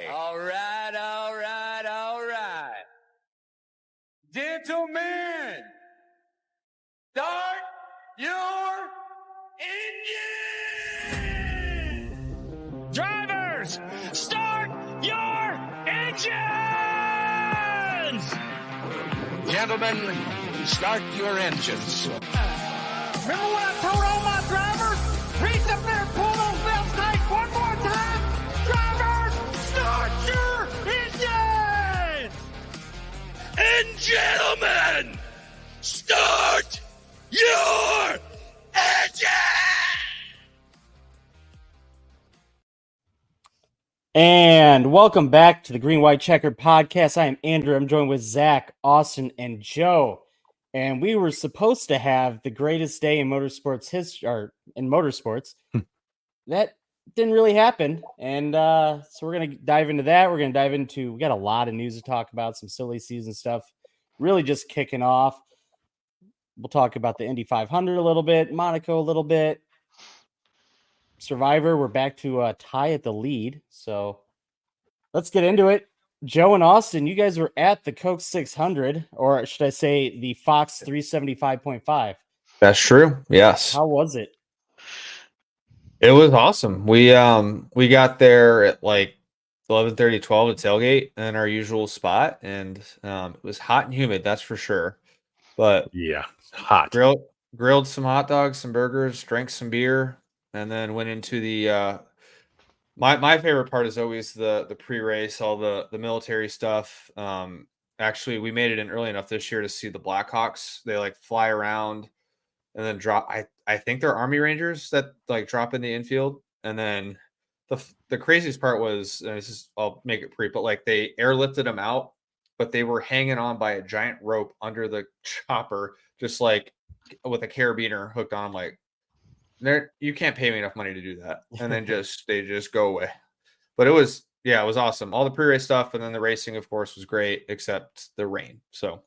All right. Gentlemen, start your engine! Drivers, start your engines! Gentlemen, start your engines. Remember what I told all my drivers? Reach up there and pull those belts tight one more time. Drivers, start your engines! And gentlemen, start your engine! And welcome back to the Green White Checkered Podcast. I am Andrew. I'm joined with Zach, Austin, and Joe. And we were supposed to have the greatest day in motorsports history, or in motorsports. That didn't really happen. And so we're going to dive into that. We're going to dive into, we got a lot of news to talk about, some silly season stuff, really just kicking off. We'll talk about the Indy 500 a little bit, Monaco a little bit. Survivor, we're back to a tie at the lead. So let's get into it. Joe and Austin, you guys were at the Coke 600, or should I say the Fox 375.5. That's true. Yes. How was it? It was awesome. We got there at like 11:30, 12 at tailgate in our usual spot, and it was hot and humid, that's for sure. But yeah, hot. Grilled some hot dogs, some burgers, drank some beer, and then went into the my favorite part is always the pre-race, all the military stuff. Actually, we made it in early enough this year to see the Blackhawks. They like fly around and then drop. I think they're Army Rangers that like drop in the infield. And then the craziest part was, and this is, I'll make it brief, but like they airlifted them out, but they were hanging on by a giant rope under the chopper, just like with a carabiner hooked on them. Like, you can't pay me enough money to do that. And then they just go away. But it was awesome. All the pre-race stuff, and then the racing, of course, was great, except the rain. So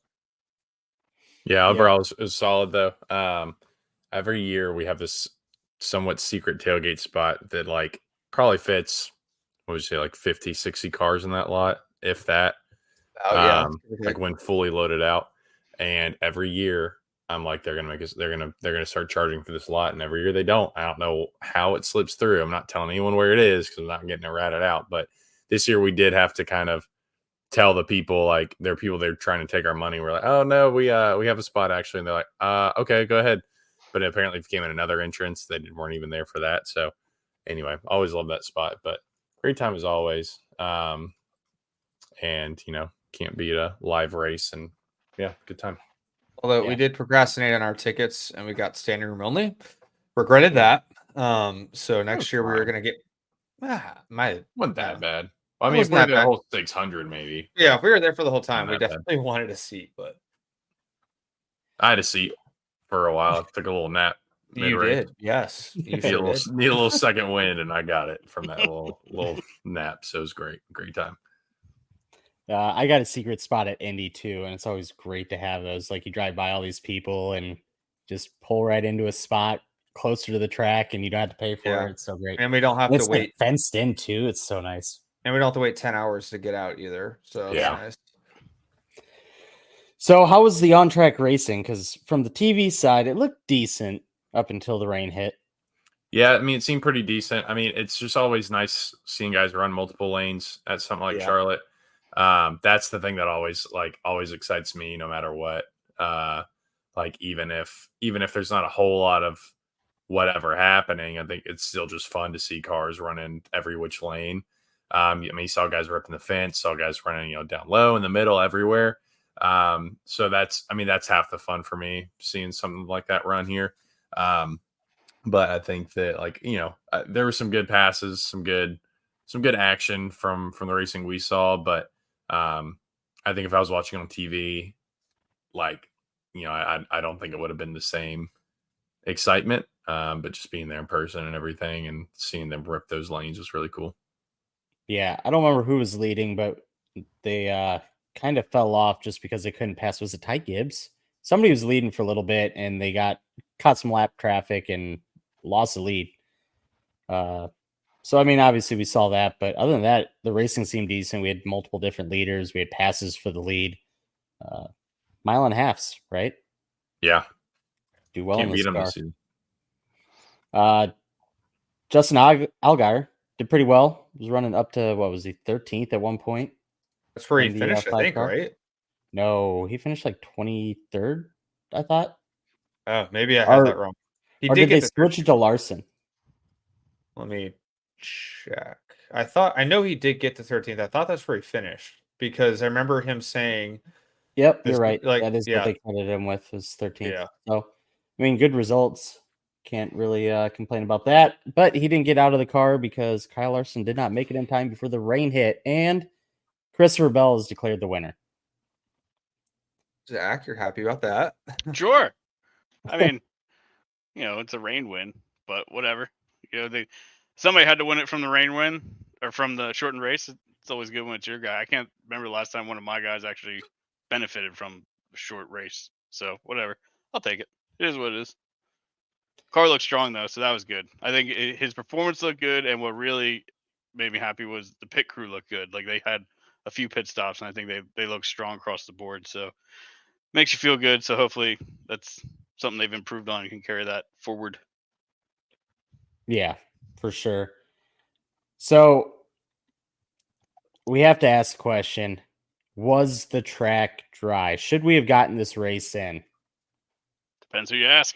yeah, overall it was solid though. Every year we have this somewhat secret tailgate spot that like probably fits, what would you say, like 50, 60 cars in that lot, if that. Like when fully loaded out. And every year I'm like, they're gonna start charging for this lot, and every year they don't. I don't know how it slips through. I'm not telling anyone where it is because I'm not getting it ratted out. But this year we did have to kind of tell the people, like, there are people they're trying to take our money. We're like, oh no, we have a spot actually, and they're like, okay, go ahead. But it apparently became another entrance. They weren't even there for that. So anyway, always love that spot. But great time as always. And can't beat a live race, and yeah, good time. Although we did procrastinate on our tickets and we got standing room only. Regretted that. So next year we were gonna get wasn't that bad. Well, I mean, if we were there the whole 600, maybe. Yeah, if we were there for the whole time, we definitely wanted a seat, but I had a seat for a while. I took a little nap. You did, yes. You need a little second wind, and I got it from that little nap. So it was great time. I got a secret spot at Indy too, and it's always great to have those. Like, you drive by all these people and just pull right into a spot closer to the track, and you don't have to pay for it. It's so great, and we don't have to wait. Like fenced in too. It's so nice, and we don't have to wait 10 hours to get out either. So it's nice. So how was the on-track racing? Because from the TV side, it looked decent up until the rain hit. Yeah, I mean, it seemed pretty decent. I mean, it's just always nice seeing guys run multiple lanes at something like Charlotte. That's the thing that always excites me, no matter what. Like even if there's not a whole lot of whatever happening, I think it's still just fun to see cars running every which lane. I mean, you saw guys ripping the fence, saw guys running, down low, in the middle, everywhere. So that's half the fun for me, seeing something like that run here. But I think that there were some good passes, some good action from the racing we saw. But I think if I was watching on TV, I don't think it would have been the same excitement. But just being there in person and everything and seeing them rip those lanes was really cool. Yeah, I don't remember who was leading, but they kind of fell off just because they couldn't pass. Was it Ty Gibbs? Somebody was leading for a little bit, and they caught some lap traffic and lost the lead. So, I mean, obviously we saw that, but other than that, the racing seemed decent. We had multiple different leaders. We had passes for the lead. Mile and a halfs, right? Yeah. Do well Can't in beat this them car. this season. Justin Allgaier did pretty well. He was running up to, what was he, 13th at one point? That's where he in the, finished, I five think, car. right? No, he finished like 23rd, I thought. Oh, maybe I had that wrong. Or did they switch it to Larson? Let me check. I know he did get to 13th. I thought that's where he finished because I remember him saying, Yep, this- you're right. like, that is yeah. what they credited him with, was 13th. Yeah. So, I mean, good results. Can't really complain about that. But he didn't get out of the car because Kyle Larson did not make it in time before the rain hit. And Christopher Bell is declared the winner. Zach, you're happy about that? Sure. I mean, it's a rain win, but whatever. Somebody had to win it from the rain win or from the shortened race. It's always good when it's your guy. I can't remember the last time one of my guys actually benefited from a short race. So whatever. I'll take it. It is what it is. Car looked strong though, so that was good. I think his performance looked good, and what really made me happy was the pit crew looked good. Like they had a few pit stops, and I think they looked strong across the board. So makes you feel good. So hopefully that's something they've improved on and can carry that forward. Yeah, for sure. So we have to ask the question, was the track dry? Should we have gotten this race in? Depends who you ask.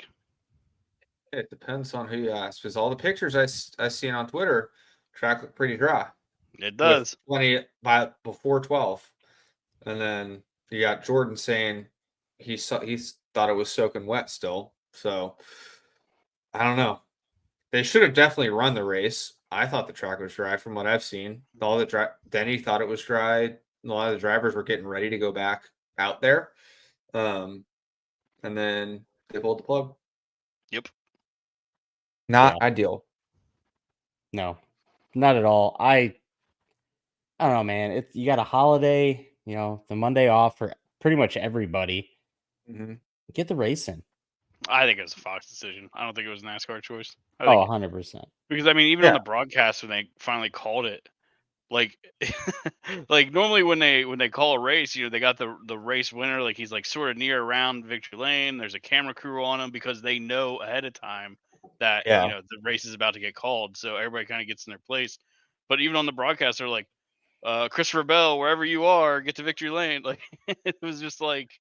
It depends on who you ask because all the pictures I seen on Twitter, track looked pretty dry. It does. Plenty by before 12. And then you got Jordan saying he thought it was soaking wet still. So I don't know. They should have definitely run the race. I thought the track was dry from what I've seen. Denny thought it was dry. A lot of the drivers were getting ready to go back out there. And then they pulled the plug. Yep. Not ideal. No, not at all. I don't know, man. You got a holiday, the Monday off for pretty much everybody. Mm-hmm. Get the race in. I think it was a Fox decision. I don't think it was a NASCAR choice. 100%. Because I mean, even on the broadcast when they finally called it, like, like normally when they call a race, they got the race winner, like he's like sort of near around victory lane. There's a camera crew on him because they know ahead of time that the race is about to get called, so everybody kind of gets in their place. But even on the broadcast, they're like, Christopher Bell, wherever you are, get to victory lane. Like it was just like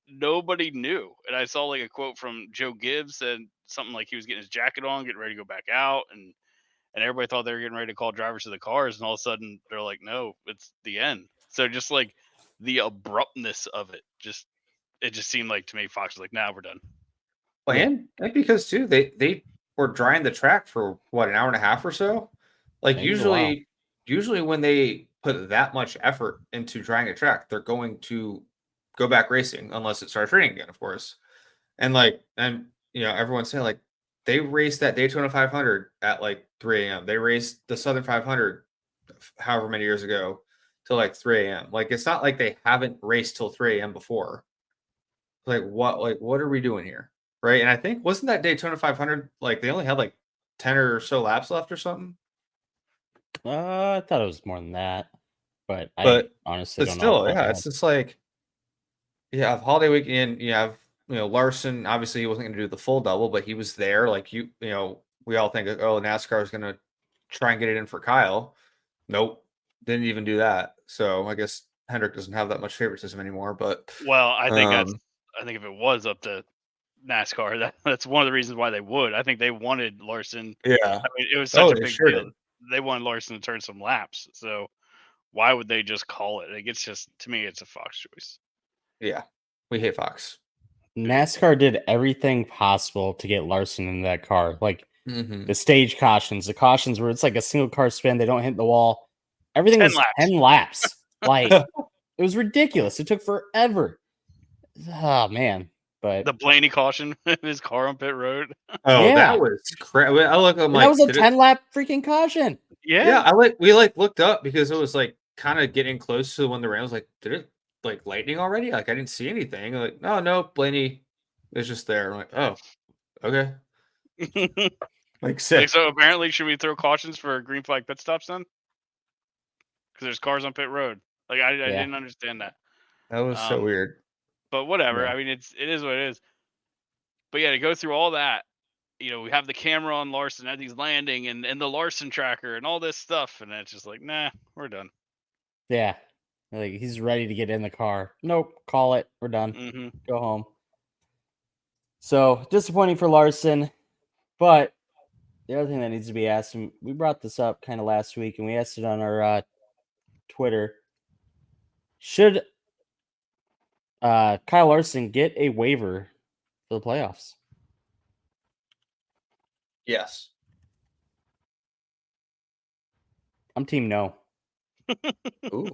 nobody knew. And I saw like a quote from Joe Gibbs said something like he was getting his jacket on, getting ready to go back out, and everybody thought they were getting ready to call drivers to the cars, and all of a sudden they're like, no, it's the end. So just like the abruptness of it, it just seemed like to me Fox was like, nah, we're done. Well, and because too, they were drying the track for what, an hour and a half or so. Like usually when they put that much effort into drying a track, they're going to go back racing unless it starts raining again, of course. And everyone's saying like they raced that Daytona 500 at like 3 a.m. They raced the Southern 500 however many years ago till like 3 a.m. Like it's not like they haven't raced till 3 a.m. before. Like what are we doing here? Right. And I think wasn't that Daytona 500 like they only had like 10 or so laps left or something? I thought it was more than that. But I honestly don't know. But still, it's just like you have holiday weekend, you have Larson, obviously he wasn't going to do the full double, but he was there. Like we all think, oh, NASCAR is going to try and get it in for Kyle. Nope, didn't even do that. So I guess Hendrick doesn't have that much favoritism anymore. But I think if it was up to NASCAR, that's one of the reasons why they would. I think they wanted Larson. Yeah, I mean, it was such a big deal. They wanted Larson to turn some laps. So why would they just call it? Like it's just, to me, it's a Fox choice. Yeah, we hate Fox. NASCAR did everything possible to get Larson in that car. Like the stage cautions, the cautions where it's like a single car spin, they don't hit the wall. Everything was 10 laps. Like it was ridiculous. It took forever. Oh man. But the Blaney caution, his car on pit road. Oh, yeah. That was crazy. I look, I'm like, that was a 10-lap freaking caution. Yeah. We looked up because it was like kind of getting close to when the rain was like, did it like lightning already? Like I didn't see anything. I'm like, no, Blaney is just there. I'm like, oh, okay. Like sick. so apparently, should we throw cautions for green flag pit stops then? Because there's cars on pit road. Like I didn't understand that. That was so weird. But whatever. Yeah. I mean, it is what it is. But yeah, to go through all that, we have the camera on Larson as he's landing, and the Larson tracker and all this stuff, and it's just like, nah, we're done. Yeah. Like he's ready to get in the car. Nope. Call it. We're done. Mm-hmm. Go home. So disappointing for Larson. But the other thing that needs to be asked, and we brought this up kind of last week, and we asked it on our Twitter. Should Kyle Larson get a waiver for the playoffs? Yes. I'm team no. Ooh.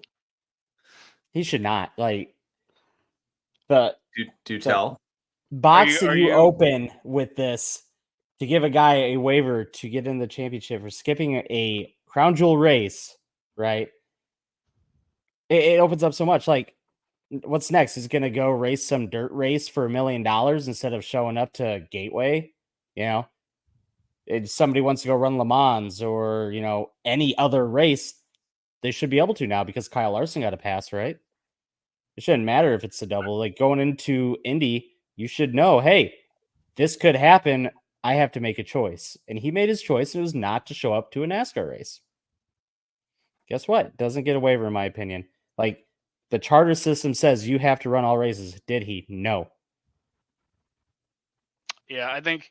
He should not. Like the Do tell. boxing Are you you- open with this to give a guy a waiver to get in the championship for skipping a crown jewel race, right? It opens up so much. Like, what's next? Is going to go race some dirt race for $1 million instead of showing up to Gateway? If somebody wants to go run Le Mans or any other race, they should be able to now because Kyle Larson got a pass, right? It shouldn't matter if it's a double. Like going into Indy, you should know, hey, this could happen. I have to make a choice. And he made his choice, and it was not to show up to a NASCAR race. Guess what? Doesn't get a waiver, in my opinion. Like, the charter system says you have to run all races. Did he? No. Yeah, I think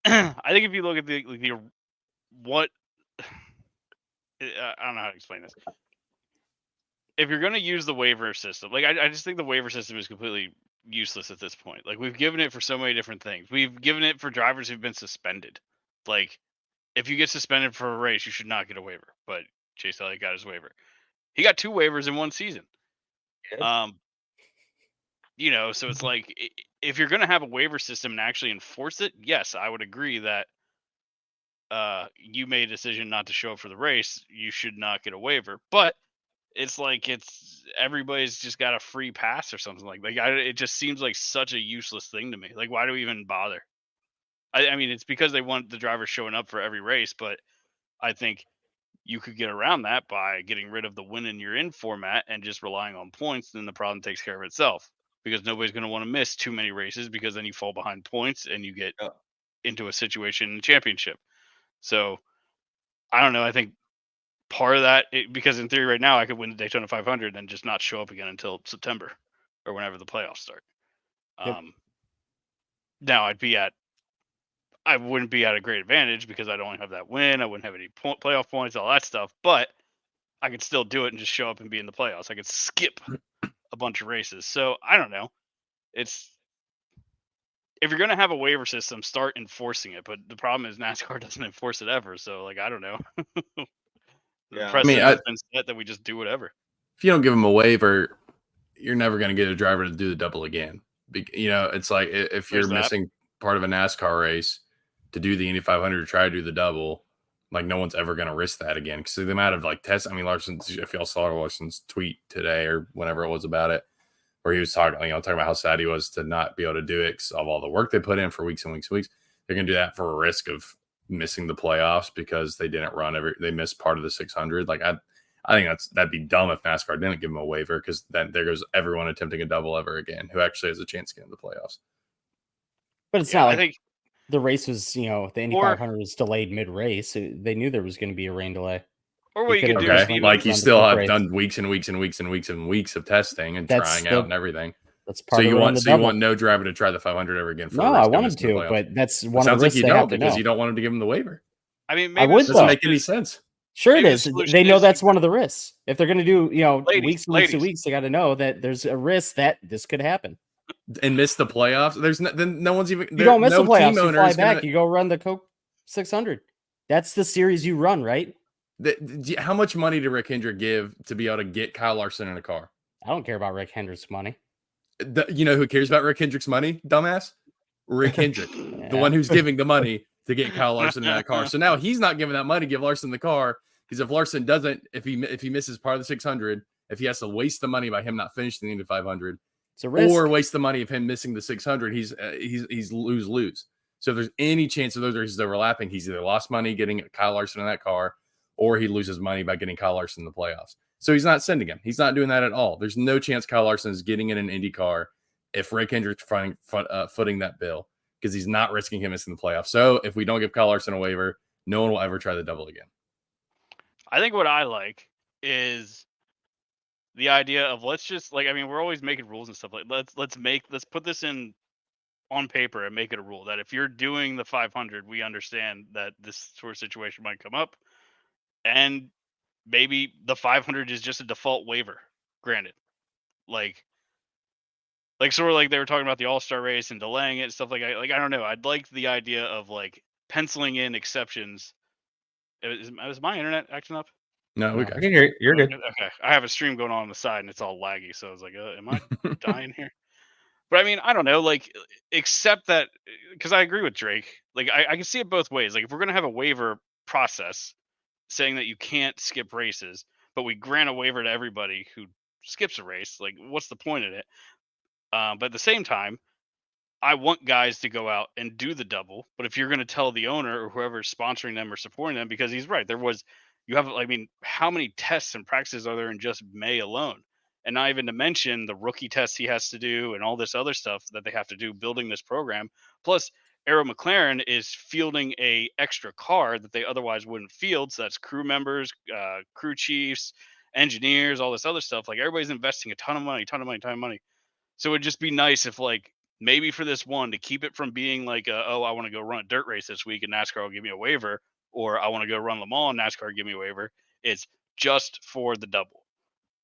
if you look at the what I don't know how to explain this. If you're going to use the waiver system, like I just think the waiver system is completely useless at this point. Like we've given it for so many different things. We've given it for drivers who've been suspended. Like if you get suspended for a race, you should not get a waiver. But Chase Elliott got his waiver. He got 2 waivers in one season. Yeah. So it's like if you're going to have a waiver system and actually enforce it, yes, I would agree that you made a decision not to show up for the race, you should not get a waiver. But it's like everybody's just got a free pass or something like that. It just seems like such a useless thing to me. Like, why do we even bother? I mean, it's because they want the drivers showing up for every race, but I think you could get around that by getting rid of the win and you're in format and just relying on points. Then the problem takes care of itself because nobody's going to want to miss too many races because then you fall behind points and you get into a situation in the championship. So I don't know. I think part of that, because in theory right now I could win the Daytona 500 and just not show up again until September or whenever the playoffs start. Yep. Now I wouldn't be at a great advantage because I don't have that win. I wouldn't have any playoff points, all that stuff, but I could still do it and just show up and be in the playoffs. I could skip a bunch of races. So I don't know. If you're going to have a waiver system, start enforcing it. But the problem is NASCAR doesn't enforce it ever. So I don't know. Yeah. Precedent has been set that we just do whatever. If you don't give them a waiver, you're never going to get a driver to do the double again. It's like if you're missing part of a NASCAR race to do the Indy 500 to try to do the double, like no one's ever going to risk that again. Because the amount of tests, I mean, if y'all saw Larson's tweet today or whenever it was about it, where he was talking about how sad he was to not be able to do it because of all the work they put in for weeks and weeks and weeks. They're going to do that for a risk of missing the playoffs because they didn't they missed part of the 600. Like I think that'd be dumb if NASCAR didn't give him a waiver because then there goes everyone attempting a double ever again who actually has a chance to get in the playoffs. But it's not like the race was, the Indy 500 was delayed mid-race. They knew there was going to be a rain delay. Or what you could do is you still have done weeks and weeks and weeks and weeks and weeks of testing and trying out and everything. That's part you want no driver to try the 500 ever again? No, I want him to, but that's one of the risks you don't because you don't want him to give him the waiver. I mean, maybe it doesn't make any sense. Sure, it is. They know that's one of the risks. If they're going to do, weeks and weeks and weeks, they got to know that there's a risk that this could happen. And miss the playoffs. Then no one's even. You don't miss the playoffs. You fly back. You go run the Coke 600. That's the series you run, right? How much money did Rick Hendrick give to be able to get Kyle Larson in a car? I don't care about Rick Hendrick's money. You know who cares about Rick Hendrick's money, dumbass? Rick Hendrick, the one who's giving the money to get Kyle Larson in that car. So now he's not giving that money to give Larson the car because if Larson doesn't, if he misses part of the 600, if he has to waste the money by him not finishing the Indy 500, it's a risk. Or waste the money of him missing the 600, he's lose. So if there's any chance of those races overlapping, he's either lost money getting Kyle Larson in that car, or he loses money by getting Kyle Larson in the playoffs. So he's not sending him. He's not doing that at all. There's no chance Kyle Larson is getting in an Indy car if Rick Hendrick's footing that bill, because he's not risking him missing the playoffs. So if we don't give Kyle Larson a waiver, no one will ever try the double again. I think what I like is the idea of let's just like, I mean, we're always making rules and stuff like let's put this in on paper and make it a rule that if you're doing the 500, we understand that this sort of situation might come up, and maybe the 500 is just a default waiver. Granted, like sort of like they were talking about the All-Star race and delaying it and stuff like I don't know. I'd like the idea of like penciling in exceptions. Is my internet acting up? No, we got I can hear you. You're good. Okay, I have a stream going on the side and it's all laggy, so I was like, am I dying here? But I mean, I don't know, like, except that, because I agree with Drake. Like, I can see it both ways. Like, if we're going to have a waiver process saying that you can't skip races, but we grant a waiver to everybody who skips a race, like, what's the point in it? But at the same time, I want guys to go out and do the double. But if you're going to tell the owner or whoever's sponsoring them or supporting them, because he's right, I mean, how many tests and practices are there in just May alone? And not even to mention the rookie tests he has to do and all this other stuff that they have to do building this program. Plus, Arrow McLaren is fielding a extra car that they otherwise wouldn't field. So that's crew members, crew chiefs, engineers, all this other stuff. Like, everybody's investing a ton of money. So it'd just be nice if, like, maybe for this one, to keep it from being like, I want to go run a dirt race this week and NASCAR will give me a waiver, or I want to go run Le Mans and NASCAR give me a waiver. It's just for the double.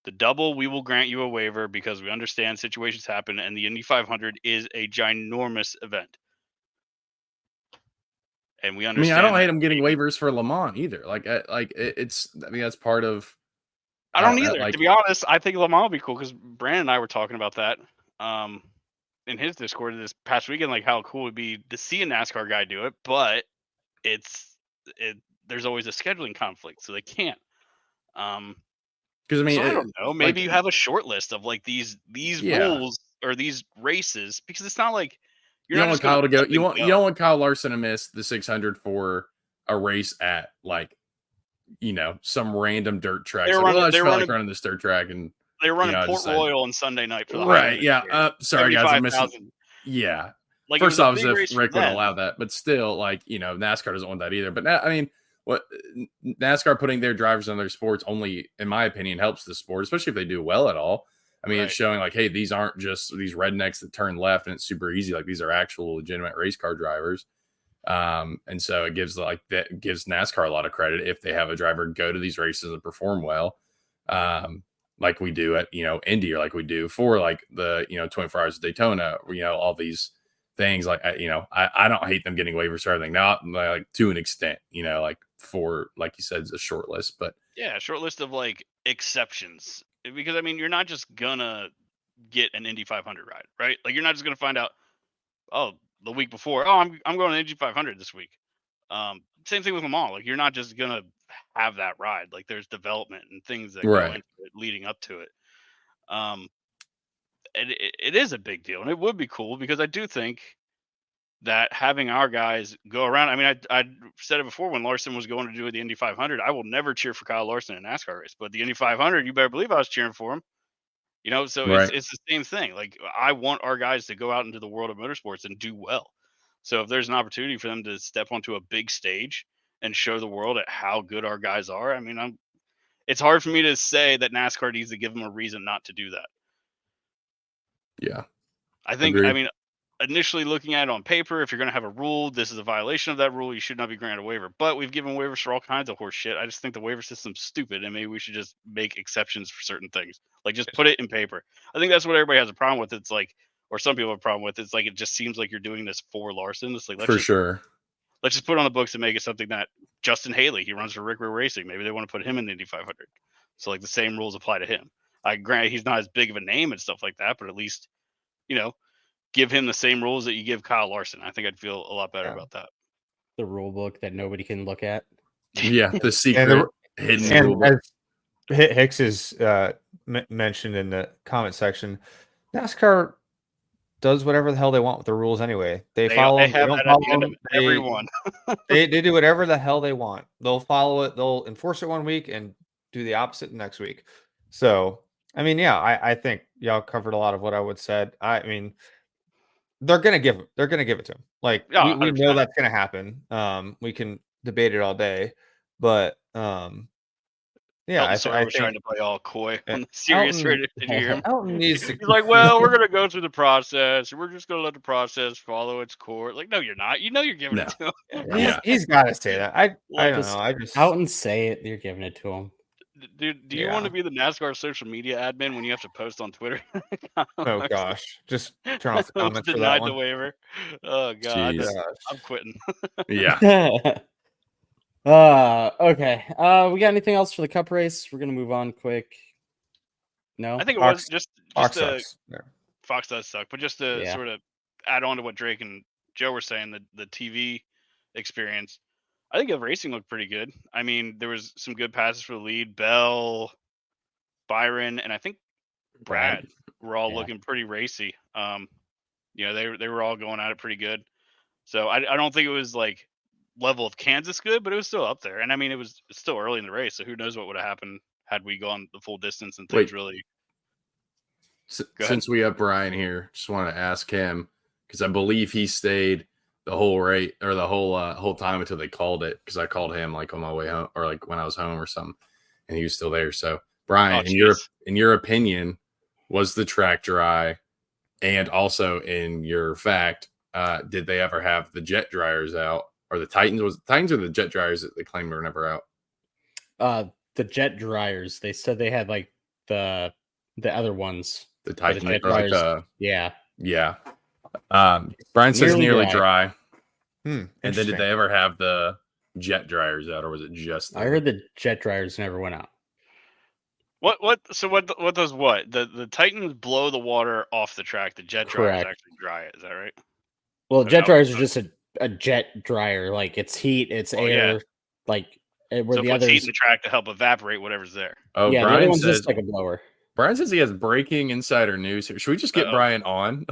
The double, we will grant you a waiver because we understand situations happen, and the Indy 500 is a ginormous event. And we understand. I don't hate him getting waivers for Le Mans either. It's. I mean, that's part of. I don't either. To be honest, I think Le Mans would be cool because Brandon and I were talking about that in his Discord this past weekend, like how cool it would be to see a NASCAR guy do it, but there's always a scheduling conflict, so they can't. Because I mean, so I don't know. Maybe you have a short list of like these rules or these races, because it's not like you don't want Kyle to go. You don't want Kyle Larson to miss the 600 for a race at some random dirt track. I just felt like running this dirt track, and they were running Port Royal on Sunday night for the right. Yeah. Sorry guys, I'm missing. Yeah. Like, first off, as if Rick would allow that, but still, NASCAR doesn't want that either. But now, I mean, what NASCAR putting their drivers on their sports only, in my opinion, helps the sport, especially if they do well at all. I mean, It's showing like, hey, these aren't just these rednecks that turn left and it's super easy. Like, these are actual legitimate race car drivers. And so it gives NASCAR a lot of credit if they have a driver go to these races and perform well. Like we do at, Indy, or like we do for the, 24 Hours of Daytona, all these things. Like, I don't hate them getting waivers for everything. Not to an extent, for, like you said, it's a short list, but yeah, a short list of exceptions, because I mean, you're not just gonna get an Indy 500 ride, right? Like, you're not just gonna find out, the week before, I'm going to Indy 500 this week. Same thing with Le Mans. Like, you're not just gonna have that ride. Like, there's development and things that go into it leading up to it. It is a big deal, and it would be cool because I do think that having our guys go around. I mean, I said it before when Larson was going to do the Indy 500. I will never cheer for Kyle Larson in a NASCAR race, but the Indy 500, you better believe I was cheering for him. So it's the same thing. Like, I want our guys to go out into the world of motorsports and do well. So if there's an opportunity for them to step onto a big stage and show the world at how good our guys are, I mean, it's hard for me to say that NASCAR needs to give them a reason not to do that. Yeah. I think, agreed. I mean, initially looking at it on paper, if you're going to have a rule, this is a violation of that rule, you should not be granted a waiver. But we've given waivers for all kinds of horse shit. I just think the waiver system's stupid, and maybe we should just make exceptions for certain things. Like, just put it in paper. I think that's what everybody has a problem with. It's like, or some people have a problem with. It's like, it just seems like you're doing this for Larson. It's like, let's just put it on the books and make it something that Justin Haley, he runs for Rick Ware Racing. Maybe they want to put him in the Indy 500. So the same rules apply to him. I grant he's not as big of a name and stuff like that, but at least, give him the same rules that you give Kyle Larson. I think I'd feel a lot better about that. The rule book that nobody can look at. Yeah, the secret hidden rule book. As Hicks is mentioned in the comment section, NASCAR does whatever the hell they want with the rules anyway. They They follow them. They have don't that at follow the end of them. every one. They do whatever the hell they want. They'll follow it. They'll enforce it one week and do the opposite the next week. So, I mean, yeah, I think y'all covered a lot of what I would said. I mean, they're gonna give it to him. Like Yeah, we know 100%. that's gonna happen. We can debate it all day, but yeah, Elton I Sawyer was think trying to play all coy Yeah, on the serious Elton- radio. Did you hear him? Elton needs to. He's like, well, we're gonna go through the process. We're just gonna let the process follow its course. Like, no, you're not. You know, you're giving it to him. Yeah. He's got to say that. I don't just know. I just Out and say it. You're giving it to him. Dude, do you want to be the NASCAR social media admin when you have to post on Twitter? oh gosh, just turn off the comments for that Denied the one. waiver. Oh god, Jeez. I'm quitting. Yeah. Okay. We got anything else for the Cup race? We're gonna move on quick. No. I think it Fox- was just Fox to, sucks. Yeah. Fox does suck, but just to Yeah. sort of add on to what Drake and Joe were saying, the TV experience, I think the racing looked pretty good. I mean, there was some good passes for the lead. Bell, Byron, and I think Brad were all Yeah. looking pretty racy. They were all going at it pretty good. So I don't think it was like level of Kansas good, but it was still up there. And I mean, it's still early in the race, so who knows what would have happened had we gone the full distance and things Wait. really. Since we have Brian here, just want to ask him because I believe he stayed the whole rate or the whole time until they called it. Because I called him like on my way home or like when I was home or something, and he was still there. So Brian, in your opinion, was the track dry? And also in your fact, did they ever have the jet dryers out or the Titans? Was Titans or the jet dryers that they claimed were never out? The jet dryers. They said they had like the other ones. The Titans, jet or like dryers. Yeah. yeah. Brian says nearly dry. Hmm, And then did they ever have the jet dryers out, or was it just? I heard the jet dryers never went out. What does what? The Titans blow the water off the track. The jet dryers Correct. actually dry it. Is that right? Well, Okay. jet dryers are just a jet dryer. Like it's heat, it's Oh, air. yeah. Like where So the it puts heat others. in the track to help evaporate whatever's there. Oh, Yeah, the other Brian one's says just like a blower. Brian says he has breaking insider news here. Should we just get Uh-oh. Brian on?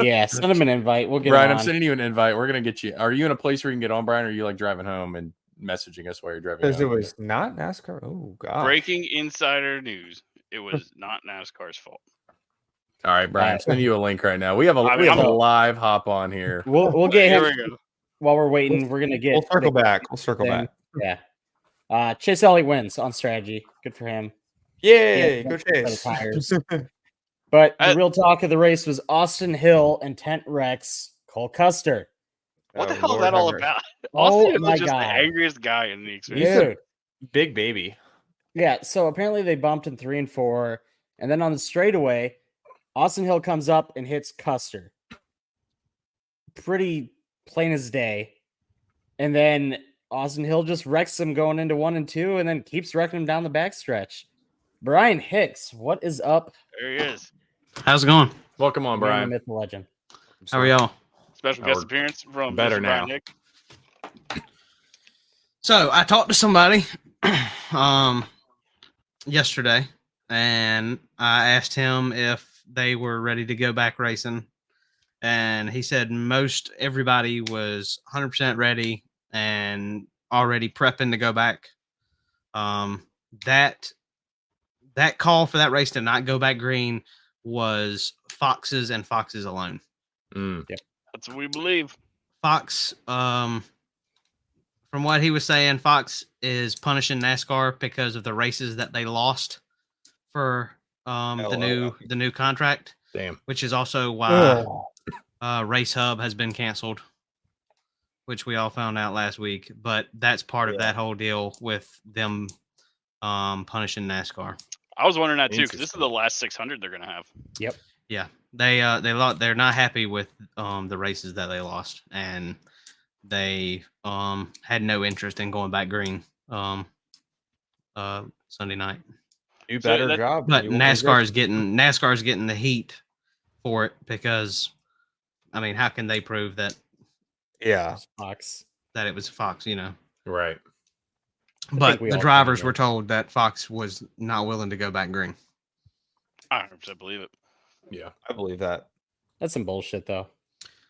Yeah, send him an invite. We'll get Brian, him I'm on. sending you an invite. We're gonna get you. Are you in a place where you can get on, Brian? Or are you like driving home and messaging us while you're driving? Because it home? was not NASCAR. Oh god. Breaking insider news. It was not NASCAR's fault. All right, Brian. I'm sending you a link right now. We have a I mean, we have a I'm- live hop on here. We'll get Here him we go. while we're waiting. We're gonna get. We'll circle back. We'll circle thing. back. Yeah. Chase Elliott wins on strategy. Good for him. Yay! Yeah, Go for the Chase. tires. But the I- real talk of the race was Austin Hill and Tent Rex Cole Custer. What the Oh, hell is Lord that all have mercy. about? Oh Austin Hill my is just God. the angriest guy in the He's experience. a big baby. Yeah, so apparently they bumped in 3 and 4, and then on the straightaway, Austin Hill comes up and hits Custer. Pretty plain as day. And then Austin Hill just wrecks him going into 1 and 2, and then keeps wrecking him down the backstretch. Brian Hicks, what is up? There he is. How's it going? Welcome on, Man, the Brian. myth, the legend. How are y'all? Special Oh, guest we're appearance from better Mr. now. Brian Hick. So I talked to somebody yesterday, and I asked him if they were ready to go back racing, and he said most everybody was 100% ready and already prepping to go back. That call for that race to not go back green was Fox's and Fox's alone. Mm. That's what we believe. Fox, from what he was saying, Fox is punishing NASCAR because of the races that they lost for the new contract, Damn. which is also why Race Hub has been canceled, which we all found out last week. But that's part of that whole deal with them punishing NASCAR. I was wondering that too, because this is Interesting. the last 600 they're gonna have. Yeah, they're not happy with the races that they lost, and they had no interest in going back green Sunday night. Do So better that- job. But You won't NASCAR is regret getting the heat for it because, I mean, how can they prove that it. Yeah. Fox. it was Fox? You know, Right. but we the all drivers kinda were told that Fox was not willing to go back green. I 100% believe it. Yeah. I believe that. That's some bullshit, though.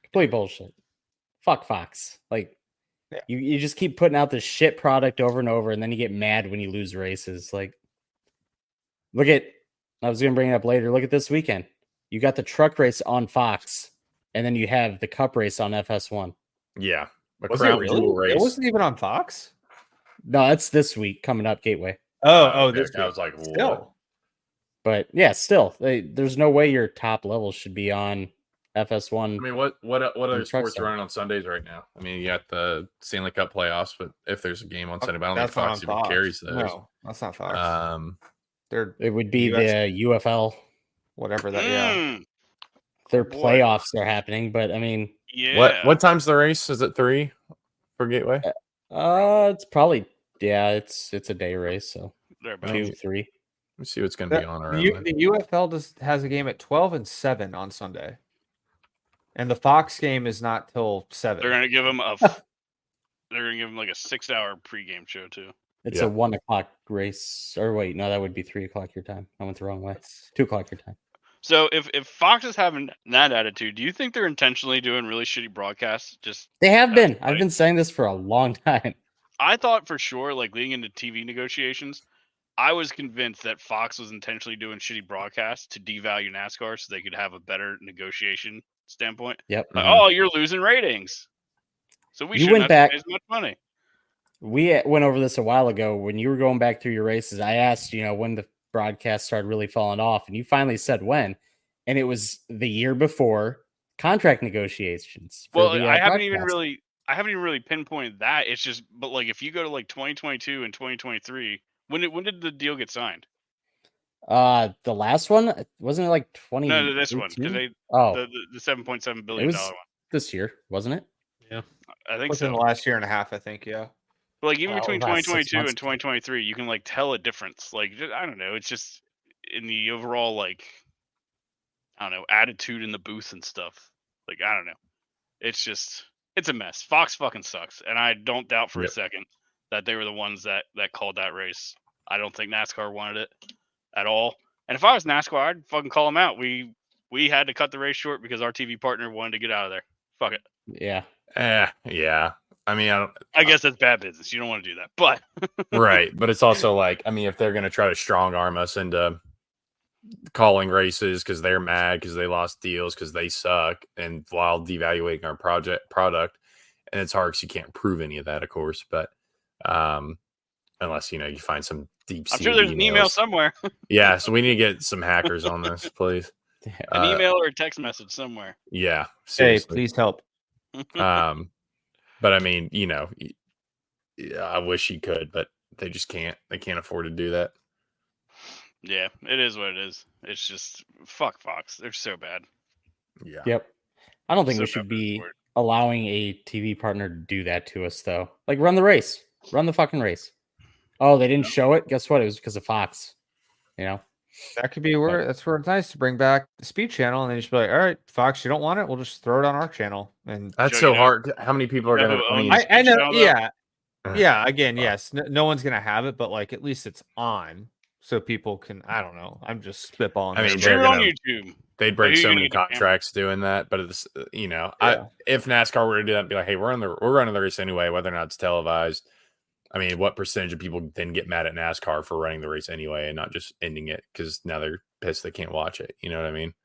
Complete bullshit. Fuck Fox. Like, Yeah. you just keep putting out this shit product over and over, and then you get mad when you lose races. Like, I was going to bring it up later. Look at this weekend. You got the truck race on Fox, and then you have the Cup race on FS1. Yeah. A Was it crown really? jewel race. It wasn't even on Fox. No, that's this week coming up, Gateway. Oh, okay. this I was like, what? still. But yeah, still, there's no way your top level should be on FS1. I mean, what other truck sports stop. are running on Sundays right now? I mean, you got the Stanley Cup playoffs, but if there's a game on Sunday, but I don't think That's not Fox on even Fox. carries those. No, that's not Fox. They're It would be US the UFL. whatever that. Yeah. Mm, Their boy. playoffs are happening, but I mean, yeah. What time's the race? Is it 3 for Gateway? it's probably it's a day race, so Thereabouts. 2, 3. Let me see what's going to be on around The, then. the UFL has a game at 12 and 7 on Sunday, and the Fox game is not till 7. They're gonna give him like a 6-hour pregame show too. It's Yeah. a 1 o'clock race. Or wait, no, that would be 3 o'clock your time. I went the wrong way. 2 o'clock your time. So if Fox is having that attitude, do you think they're intentionally doing really shitty broadcasts? Just They have been. I've right. been saying this for a long time. I thought for sure, like leading into TV negotiations, I was convinced that Fox was intentionally doing shitty broadcasts to devalue NASCAR so they could have a better negotiation standpoint. Yep. Like, Mhm. oh, you're losing ratings, so we You shouldn't went have back- to pay as much money. We went over this a while ago when you were going back through your races. I asked, when the broadcast started really falling off, and you finally said when, and it was the year before contract negotiations. for Well, the, I haven't even broadcast. really pinpointed that. It's just, but like if you go to like 2022 and 2023, when did the deal get signed? The last one wasn't it like 20? No, this one because they Oh, the $7.7 it billion was one. this year, wasn't it? I think Within so. the last year and a half, I think. Yeah. But like even Well, between last 6 2022 months. and 2023, you can like tell a difference. Like I don't know, it's just in the overall like I don't know attitude in the booth and stuff. Like I don't know, it's a mess. Fox fucking sucks, and I don't doubt for a Yep. second that they were the ones that called that race. I don't think NASCAR wanted it at all. And if I was NASCAR, I'd fucking call them out. We had to cut the race short because our TV partner wanted to get out of there. Fuck it. Yeah. Yeah. I mean, I guess that's bad business. You don't want to do that, but right. But it's also like, I mean, if they're going to try to strong arm us into calling races because they're mad because they lost deals because they suck, and while devaluating our product, and it's hard because you can't prove any of that, of course. But unless you find some deep, I'm sure there's an email emails. somewhere, Yeah, so we need to get some hackers on this, please. an email or a text message somewhere. Yeah, Hey, seriously. please help. But I mean, I wish you could, but they just can't. They can't afford to do that. Yeah, it is what it is. It's just fuck Fox. They're so bad. Yeah. Yep. I don't think So we should bad be for it. allowing a TV partner to do that to us, though. Like, run the race. Run the fucking race. Oh, they didn't show it? Guess what? It was because of Fox. That could be where it's nice to bring back the Speed Channel, and then just be like, all right, Fox, you don't want it, we'll just throw it on our channel. And That's Joe, so you know- hard. How many people are you know going to? who I mean, owns- I know, Channel, though? yeah, Uh, yeah. Again, uh, yes, no one's gonna have it, but like at least it's on, so people can. I don't know. I'm just spitballing. I mean, here, Stream they're it on gonna- YouTube. they'd break who you so gonna many get the camera? contracts doing that. But it's Yeah. if NASCAR were to do that, be like, hey, we're running the race anyway, whether or not it's televised. I mean, what percentage of people then get mad at NASCAR for running the race anyway and not just ending it because now they're pissed they can't watch it? You know what I mean?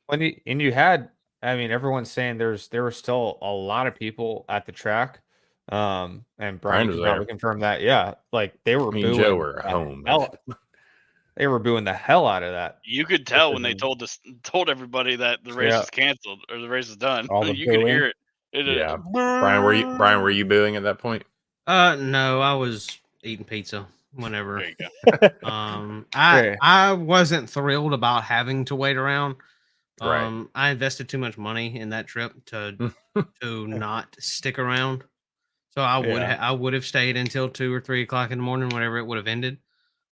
When you had, I mean, everyone's saying there were still a lot of people at the track. And Brian was can there. probably confirm that. Yeah, like they were Me and booing. Joe were at the home. They were booing the hell out of that. You could tell when they Mhm. told everybody that the race Yeah. is canceled or the race is done. All the You could booing. hear it. Yeah. Brian, were you booing at that point? No, I was eating pizza whenever. There you go. Okay. I wasn't thrilled about having to wait around. Right. I invested too much money in that trip to not stick around. So I would Yeah. I would have stayed until 2 or 3 o'clock in the morning, whenever it would have ended.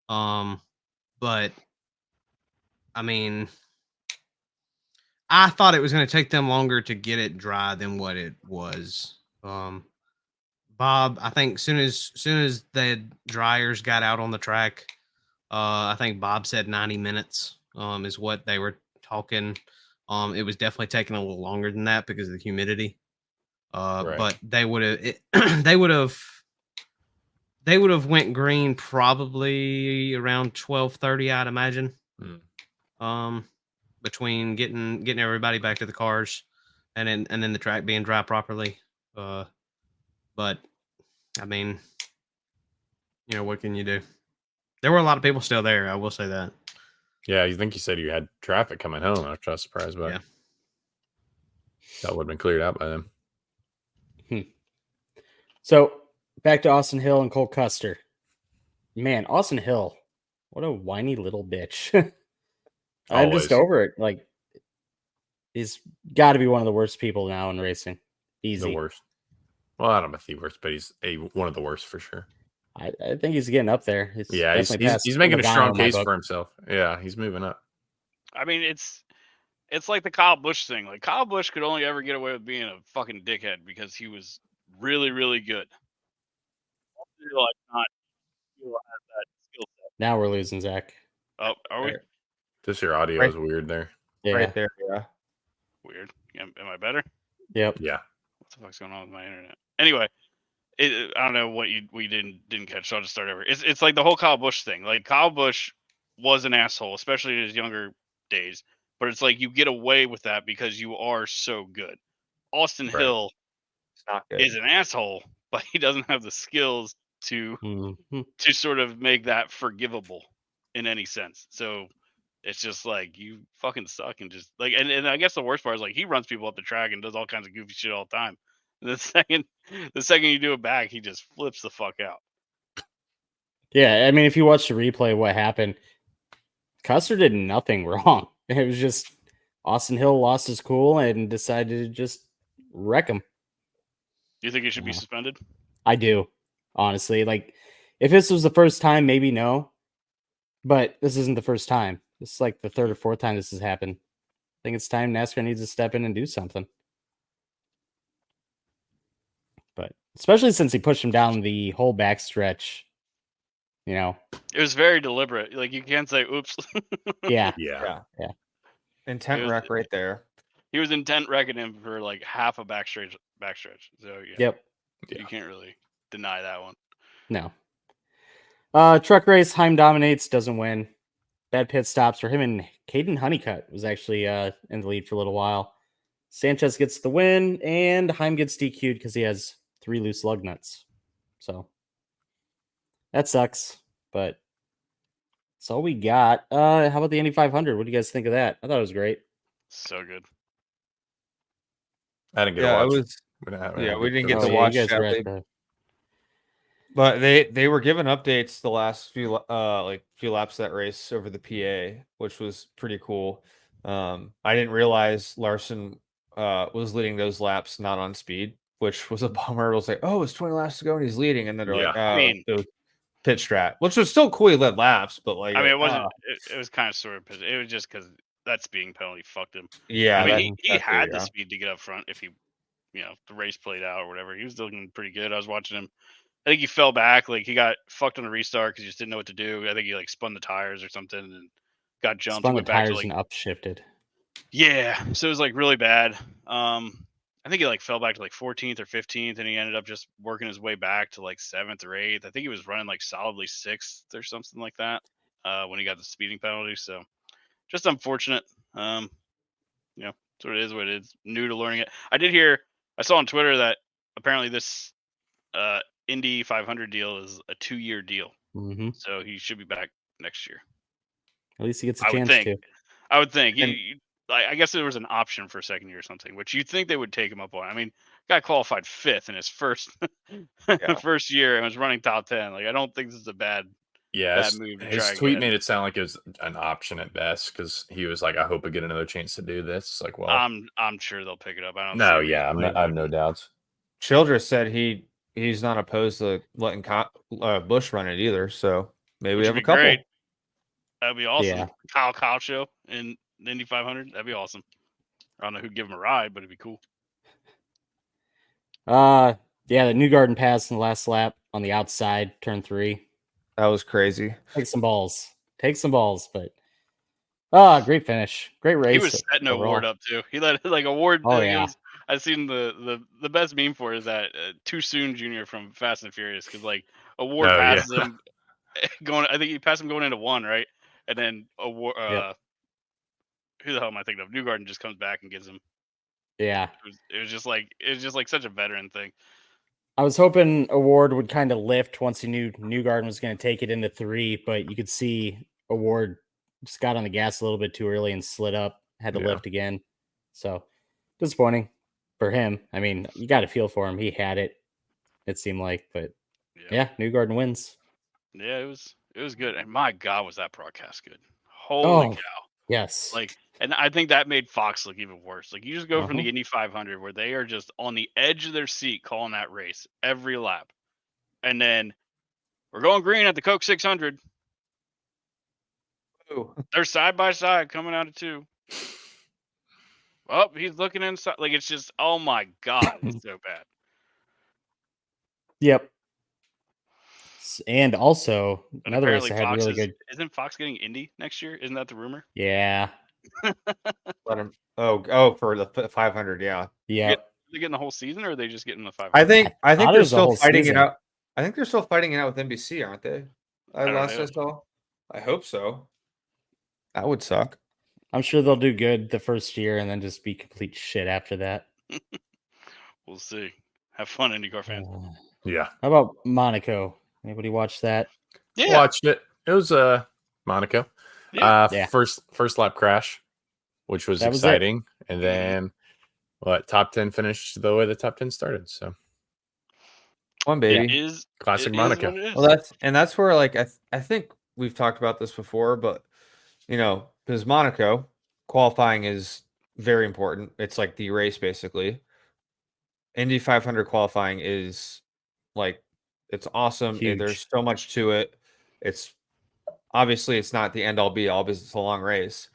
But I mean, I thought it was going to take them longer to get it dry than what it was. Bob, I think soon as the dryers got out on the track, I think Bob said 90 minutes is what they were talking. It was definitely taking a little longer than that because of the humidity. Right. But they would have they would have went green probably around 12:30, I'd imagine. Hmm. Between getting everybody back to the cars and then the track being dry properly. But I mean, what can you do? There were a lot of people still there. I will say that. Yeah, you think you said you had traffic coming home. I was surprised by. Yeah. That would have been cleared out by them. So back to Austin Hill and Cole Custer. Man, Austin Hill, what a whiny little bitch. I'm just Always. over it. Like, he's got to be one of the worst people now in racing. Easy. The worst. Well, I don't know if the worst, but he's one of the worst for sure. I think he's getting up there. It's Yeah, definitely past he's making a Logano strong in my case book. for himself. Yeah, he's moving up. I mean, it's like the Kyle Busch thing. Like Kyle Busch could only ever get away with being a fucking dickhead because he was really, really good. Like not feel has that skill set. Now we're losing Zach. Oh, are we? Just your audio Right. is weird there. Yeah. Right there, yeah. Weird. Am I better? Yep. Yeah. What the fuck's going on with my internet? Anyway, I don't know what we didn't catch. So I'll just start over. It's like the whole Kyle Busch thing. Like Kyle Busch was an asshole, especially in his younger days. But it's like you get away with that because you are so good. Austin Right. Hill It's not good. is an asshole, but he doesn't have the skills to sort of make that forgivable in any sense. So it's just like you fucking suck and just like and I guess the worst part is like he runs people up the track and does all kinds of goofy shit all the time. The second you do it back, he just flips the fuck out. Yeah, I mean, if you watch the replay, what happened? Custer did nothing wrong. It was just Austin Hill lost his cool and decided to just wreck him. Do you think he should be suspended? I do, honestly. Like, if this was the first time, maybe no. But this isn't the first time. This is like the third or fourth time this has happened. I think it's time NASCAR needs to step in and do something. But especially since he pushed him down the whole backstretch, It was very deliberate. Like you can't say oops. Yeah. Yeah. Intent It was- wreck right there. He was intent wrecking him for like half a backstretch. So yeah, Yep. you can't really deny that one. No. Truck race, Heim dominates, doesn't win. Bad pit stops for him, and Caden Honeycutt was actually in the lead for a little while. Sanchez gets the win, and Heim gets DQ'd because he has 3 loose lug nuts. So that sucks, but that's all we got. How about the Indy 500? What do you guys think of that? I thought it was great. So good. I didn't get Yeah, to it watch. was. We didn't get Oh, to yeah, watch you guys were that. at the- But they were given updates the last few laps of that race over the PA, which was pretty cool. I didn't realize Larson was leading those laps not on speed, which was a bummer. It was like, oh, it's 20 laps to go and he's leading, and then they're like, Yeah. oh, I mean- it was pit strat, which was still cool. He led laps, but like, I mean, it wasn't. It was kind of sort of. It was just because that speeding penalty fucked him. yeah. I mean, he that too, had the yeah. speed to get up front if he, the race played out or whatever. He was looking pretty good. I was watching him. I think he fell back. Like he got fucked on a restart because he just didn't know what to do. I think he like spun the tires or something and got jumped. spun He the went back to tires and upshifted. yeah. So it was like really bad. I think he like fell back to like 14th or 15th, and he ended up just working his way back to like 7th or 8th. I think he was running like solidly 6th or something like that when he got the speeding penalty. So just unfortunate. Sort of is what it is. New to learning it. I saw on Twitter that apparently this Indy 500 deal is a 2-year deal, Mm-hmm. so he should be back next year. At least he gets a I would chance think. to. I would think. And- I guess there was an option for a second year or something, which you'd think they would take him up on. I mean, guy qualified 5th in his first first year and was running top 10. Like, I don't think this is a bad Yeah, move to his try tweet again. made it sound like it was an option at best because he was like, "I hope I get another chance to do this." It's like, well, I'm sure they'll pick it up. I don't. no, see yeah, any- I have no doubts. Childress said he's not opposed to letting Bush run it either. So maybe we Which have would a be couple. great. That'd be awesome. Yeah. Kyle show in the Indy 500. That'd be awesome. I don't know who'd give him a ride, but it'd be cool. Yeah, the New Garden pass in the last lap on the outside, turn 3. That was crazy. Take some balls, but Oh, great finish. Great race. He was setting overall. Award up too. He let like Award. Oh, like, yeah. I've seen the best meme for it is that Too Soon Jr. from Fast and Furious, because like Award Oh, yeah. passes him going. I think he passed him going into one, right? And then Award. Yep. Who the hell am I thinking of? Newgarden just comes back and gives him. Yeah. It was just like such a veteran thing. I was hoping Award would kind of lift once he knew Newgarden was going to take it into 3, but you could see Award just got on the gas a little bit too early and slid up, had to Yeah. lift again. So disappointing for him. I mean, you got to feel for him. He had it, it seemed like, but yeah, Newgarden wins. Yeah, it was good. And my God, was that broadcast good? Holy Oh, cow. yes. Like, and I think that made Fox look even worse. Like, you just go from Uh-huh. the Indy 500 where they are just on the edge of their seat calling that race every lap. And then we're going green at the Coke 600. Ooh. They're side by side coming out of 2. Oh, he's looking inside. Like, it's just, oh my God, it's so bad. Yep. And also, And another race apparently that had Fox really good. isn't Fox getting Indy next year? Isn't that the rumor? Yeah. Let him. Oh, for the 500, yeah. Yeah. Are they getting the whole season, or are they just getting the 500? I think thought it they're was the still whole fighting season. it out. I think they're still fighting it out with NBC, aren't they? don't Last know. I saw. I hope so. That would suck. I'm sure they'll do good the first year and then just be complete shit after that. We'll see. Have fun, IndyCar fans. Yeah. How about Monaco? Anybody watch that? Yeah. Watched it. It was Monaco. Yeah. Yeah. First lap crash, which was That was it. exciting. And then top 10 finished the way the top 10 started. So One It baby. is classic it is Monaco. what it is. Well, that's where like I think we've talked about this before, but because Monaco qualifying is very important. It's like the race basically. Indy 500 qualifying is like it's awesome. Huge. There's so much to it. It's obviously it's not the end all be all because it's a long race.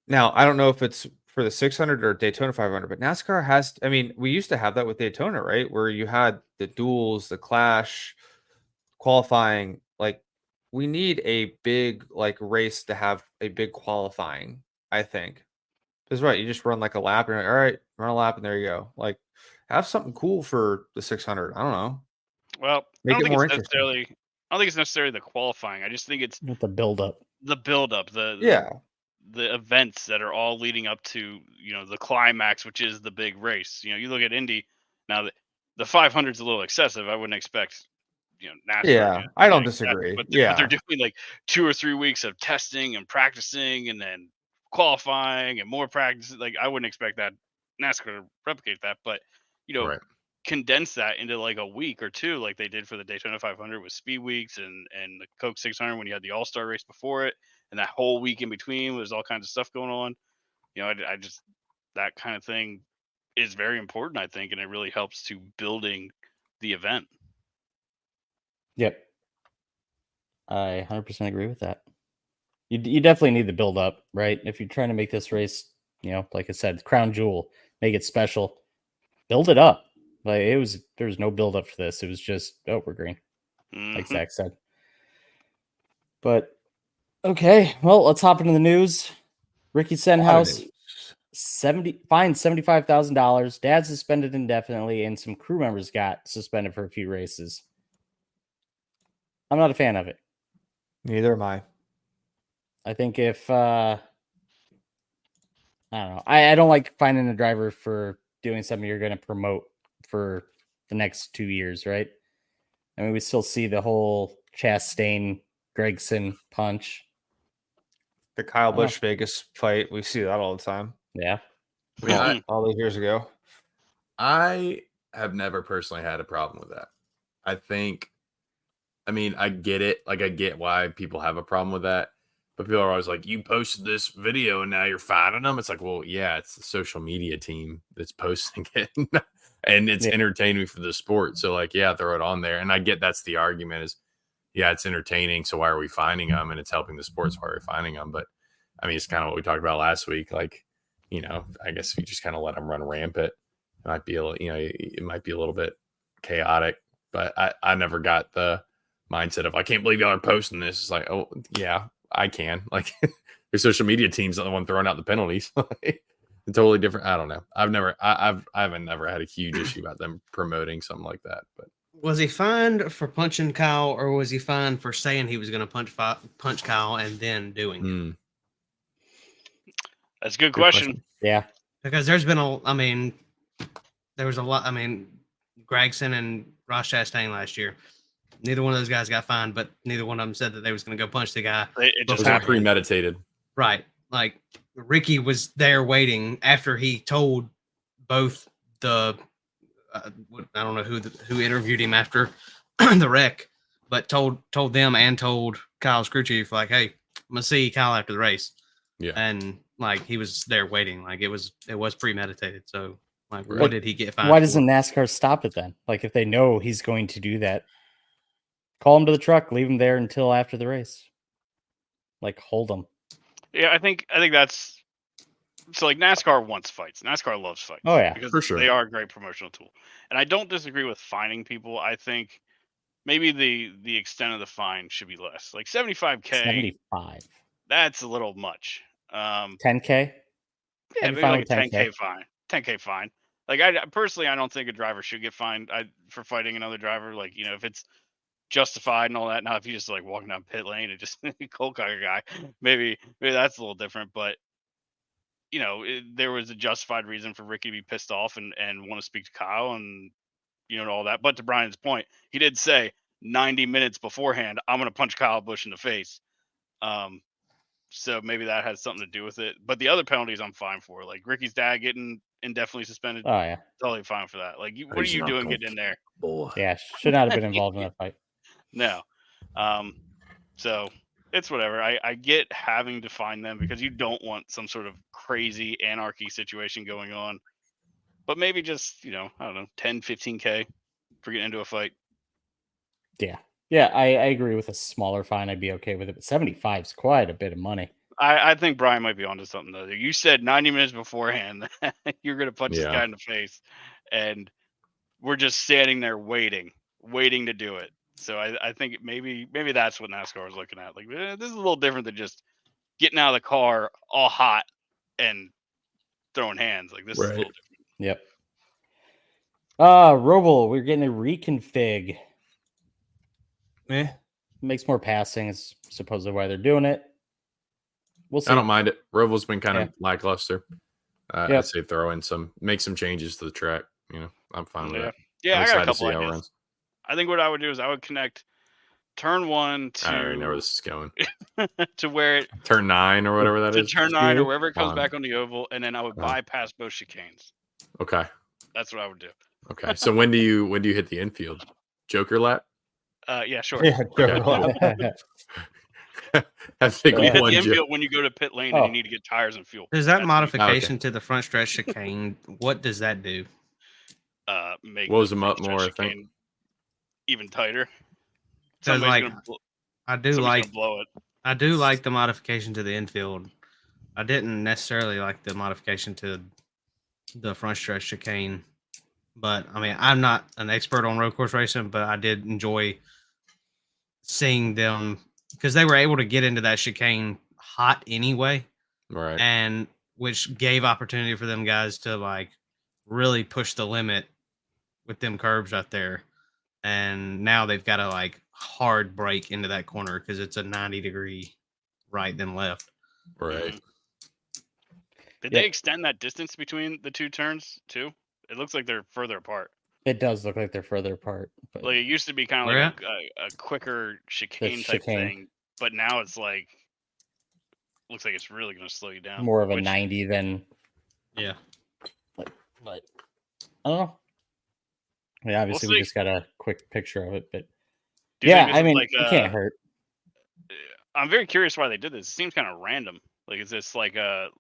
Now, I don't know if it's for the 600 or Daytona 500, but NASCAR has, I mean, we used to have that with Daytona, right? Where you had the duels, the clash, qualifying. Like, we need a big, like, race to have a big qualifying, I think. Because, right, you just run like a lap and you're like, all right, run a lap and there you go. Like, have something cool for the 600. I don't know. Well, Make I it don't think more it's interesting. necessarily. I don't think it's necessarily the qualifying. I just think it's With the buildup. the buildup, Yeah. the events that are all leading up to the climax, which is the big race. You look at Indy now. The 500 is a little excessive. I wouldn't expect NASCAR. Yeah, to I don't get exact, disagree. but Yeah. they're doing like 2 or 3 weeks of testing and practicing, and then qualifying and more practice. Like, I wouldn't expect that NASCAR to replicate that, but Right. condense that into like a week or 2, like they did for the Daytona 500 with Speed Weeks and the Coke 600 when you had the All Star race before it, and that whole week in between was all kinds of stuff going on. I just that kind of thing is very important, I think, and it really helps to building the event. Yep. I 100% agree with that. You definitely need the build up, right? If you're trying to make this race, like I said, crown jewel, make it special, build it up. Like there was no build up for this. It was just, we're green, like Mhm. Zach said. But okay, well, let's hop into the news. Ricky Stenhouse fined $75,000. Dad suspended indefinitely, and some crew members got suspended for a few races. I'm not a fan of it. Neither am I. I think if I don't know, I don't like finding a driver for doing something you're going to promote for the next 2 years, right? I mean, we still see the whole Chastain Gregson punch. The Kyle Oh. Busch Vegas fight, we see that all the time. Yeah. I mean, All those years ago. I have never personally had a problem with that. I get it. Like, I get why people have a problem with that. But people are always like, you posted this video and now you're fining them. It's like, well, yeah, it's the social media team that's posting it. And it's entertaining for the sport. So, like, yeah, throw it on there. And I get that's the argument is, yeah, it's entertaining. So why are we finding them? And it's helping the sports. Why are we finding them? But, I mean, it's kind of what we talked about last week. Like, I guess if you just kind of let them run rampant, it might be it might be a little bit chaotic. But I never got the mindset of, I can't believe y'all are posting this. It's like, oh, yeah, I can. Like, your social media team's the one throwing out the penalties. It's totally different. I don't know. I haven't never had a huge issue about them promoting something like that. But Was he fined for punching Kyle, or was he fined for saying he was going to punch Kyle and then doing it? That's a good question. Yeah. Because there was a lot. I mean, Gregson and Ross Chastain last year. Neither one of those guys got fined, but neither one of them said that they was going to go punch the guy. It just was happened. premeditated. Right. Like Ricky was there waiting after he told both the I don't know who interviewed him after the wreck, but told them and told Kyle's crew chief, like, hey, I'm gonna see Kyle after the race. Yeah. And like he was there waiting. Like it was premeditated. So like Right. what did he get fined? Why for? doesn't NASCAR stop it then? Like if they know he's going to do that, call him to the truck, leave him there until after the race. Like hold him. Yeah, I think that's so. Like NASCAR wants fights. NASCAR loves fights. Oh, yeah, because for sure. they are a great promotional tool. And I don't disagree with fining people. I think maybe the extent of the fine should be less. Like 75K. 75. That's a little much. 10K? Yeah, I'd be maybe fine like with a 10K. 10K fine. 10K fine. Like I personally, I don't think a driver should get fined for fighting another driver. Like, you know, if it's justified and all that. Now, if you just like walking down pit lane and just cold cock a guy, maybe that's a little different. But you know, there was a justified reason for Ricky to be pissed off and want to speak to Kyle and you know all that. But to Brian's point, he did say 90 minutes beforehand, I'm going to punch Kyle Busch in the face. So maybe that has something to do with it. But the other penalties I'm fine for, like Ricky's dad getting indefinitely suspended. Oh, yeah. Totally fine for that. Like, what are you doing getting in there? Yeah, should not have been involved in that fight. No. So it's whatever. I get having to find them because you don't want some sort of crazy anarchy situation going on. But maybe just, you know, I don't know, 10, 15K for getting into a fight. Yeah. Yeah, I agree with a smaller fine. I'd be okay with it. But 75 is quite a bit of money. I think Brian might be onto something, though. You said 90 minutes beforehand that you're going to punch this guy in the face. And we're just standing there waiting to do it. So I think maybe that's what NASCAR is looking at. Like, this is a little different than just getting out of the car all hot and throwing hands. Like, this is a little different. Yep. Roble, we're getting a reconfig. Makes more passing is supposedly why they're doing it. We'll see. I don't mind it. Roble's been kind of lackluster. I'd say make some changes to the track. You know, I'm fine with that. Yeah, I'm I got a excited to see couple how it ideas. runs. I think what I would do is I would connect turn 1 to I already know where this is going. to where it Turn 9 or whatever that to is. turn 9 or wherever it comes Fine. back on the oval, and then I would bypass both chicanes. Okay. That's what I would do. Okay. So when do you hit the infield? Joker lap? Yeah, sure. Yeah, I think You we hit won the infield when you go to pit lane and you need to get tires and fuel. Is that That's modification to the front stretch chicane? What does that do? Make Blows the them up front more, I stretch think. chicane even tighter. Because Somebody's like gonna bl- I do somebody's like gonna blow it. I do like the modification to the infield. I didn't necessarily like the modification to the front stretch chicane, but I mean I'm not an expert on road course racing, but I did enjoy seeing them because they were able to get into that chicane hot anyway, Right. and which gave opportunity for them guys to like really push the limit with them curbs out there. And now they've got to like hard brake into that corner because it's a 90-degree right then left. Right. Did they extend that distance between the two turns too? It looks like they're further apart. It does look like they're further apart. But Like it used to be kind of Where like a quicker chicane type chicane. thing, but now it's like looks like it's really going to slow you down. more of a which- 90 than Yeah. but I don't know. I mean, obviously we see. just got a quick picture of it, but Do you yeah, think I this is mean, like, it can't hurt. I'm very curious why they did this. It seems kind of random. Like, is this like a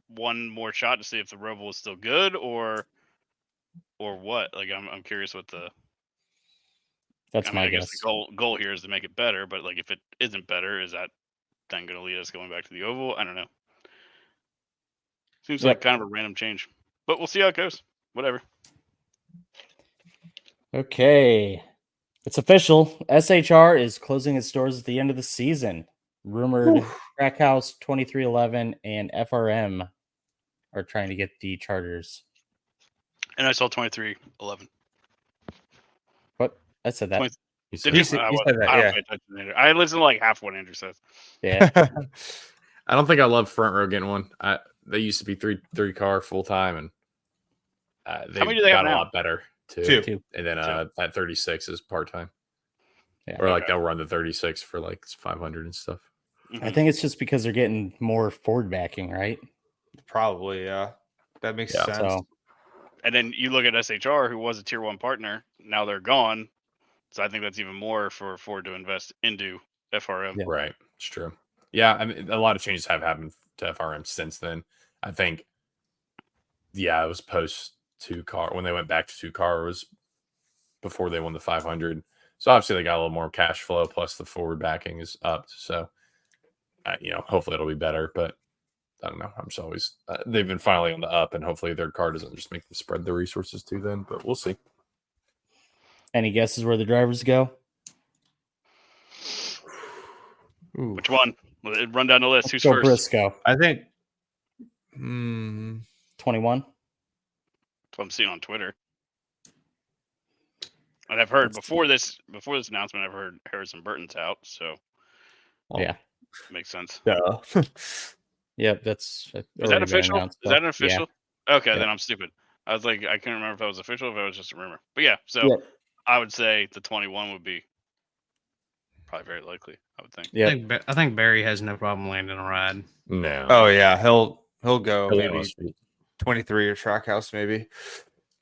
one more shot to see if the Roval is still good, or what? Like, I'm curious what the. That's I mean, my I guess guess. the goal here is to make it better, but like, if it isn't better, is that then going to lead us going back to the oval? I don't know. Seems like kind of a random change, but we'll see how it goes. Whatever. Okay. It's official. SHR is closing its doors at the end of the season. rumored Trackhouse 2311 and FRM are trying to get the charters. And I saw 2311. What? I said that. 20 He Did said, you? He said I that, don't yeah. pay attention to Andrew. I listen to like half what Andrew says. Yeah. I don't think I love front row getting one. They used to be three car full time, and they many do they got have a now? lot better too. Two. And then that 36 is part time. Yeah. Or like Okay. they'll run the 36 for like 500 and stuff. I think it's just because they're getting more Ford backing, right? Probably, yeah. That makes Yeah. sense. So And then you look at SHR, who was a tier 1 partner. Now they're gone. So I think that's even more for Ford to invest into FRM. Yeah. Right. It's true. Yeah. I mean, a lot of changes have happened to FRM since then. I think, it was post 2-car. When they went back to 2-car was before they won the 500. So obviously they got a little more cash flow, plus the forward backing is up. So, hopefully it'll be better. But I don't know. I'm just always they've been finally on the up, and hopefully their car doesn't just make them spread the resources too. Then, but we'll see. any guesses where the drivers go? Ooh. Which one? Run down the list. Who's Go first? Briscoe. I think 21. That's what I'm seeing on Twitter. And I've heard before this announcement, I've heard Harrison Burton's out, so Yeah. makes sense. duh. Yep. That's Is that official? Is that an official? Okay, Yeah. then I'm stupid. I was like, I couldn't remember if that was official, or if it was just a rumor. But yeah, so Yep. I would say the 21 would be probably very likely. I would think. Yeah. I think Barry has no problem landing a ride. No. Oh yeah, he'll go Really maybe must be. 23 or Trackhouse maybe,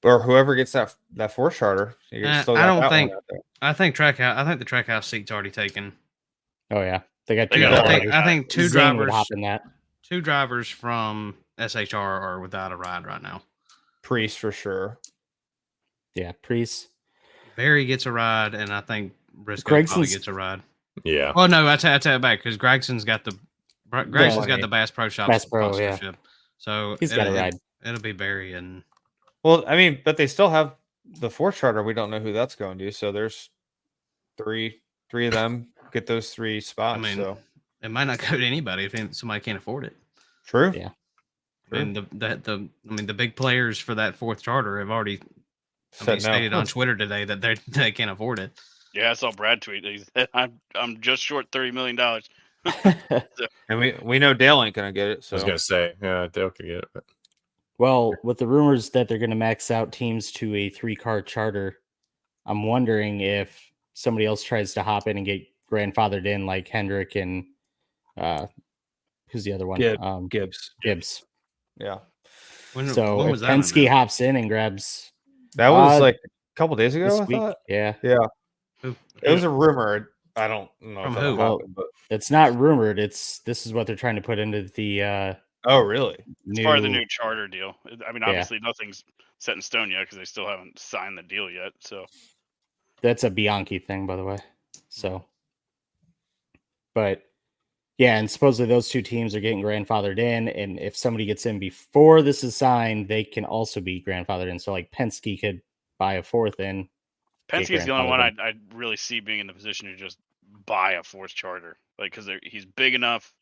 or whoever gets that Ford charter. You still I got don't that think- one out there. I think the Trackhouse seat's already taken. Oh yeah. They got They two got a lot drivers. of I think two Zane would drivers. hop in that. Two drivers from SHR are without a ride right now. Priest for sure. Yeah. Priest. Barry gets a ride, and I think Briscoe probably Gregson's- gets a ride. Yeah. Oh no, I tell it back because Gregson's got the Bass Pro Shop Bass Pro, yeah. sponsorship. So He's got a ride. It'll be Barry and Well, I mean, but they still have the Ford charter. We don't know who that's going to. So there's three of them get those 3 spots. I mean, so it might not go to anybody if somebody can't afford it. true. Yeah. And the big players for that 4th charter have already Said no. stated on Twitter today that they can't afford it. Yeah, I saw Brad tweet. He said, I'm just short $30 million. And we know Dale ain't gonna get it. So I was gonna say, yeah, Dale could get it. But Well, with the rumors that they're going to max out teams to a 3-car charter, I'm wondering if somebody else tries to hop in and get grandfathered in, like Hendrick and who's the other one? Gibbs. Gibbs. Yeah, So when if was that Penske announced? hops in and grabs that was Uh, like a couple days ago. this I week, thought. yeah, Who? It was a rumor. I don't know From if that'll who? happen, but it's not rumored. This is what they're trying to put into the oh really? It's part of the new charter deal. I mean, Yeah. obviously nothing's set in stone yet because they still haven't signed the deal yet. So That's a Bianchi thing, by the way. So, but yeah, and supposedly those 2 teams are getting grandfathered in, and if somebody gets in before this is signed, they can also be grandfathered in. So, like Penske could buy a 4th in. get Penske's the only one grandfathered in. I really see being in the position to just buy a 4th charter, like because he's big enough,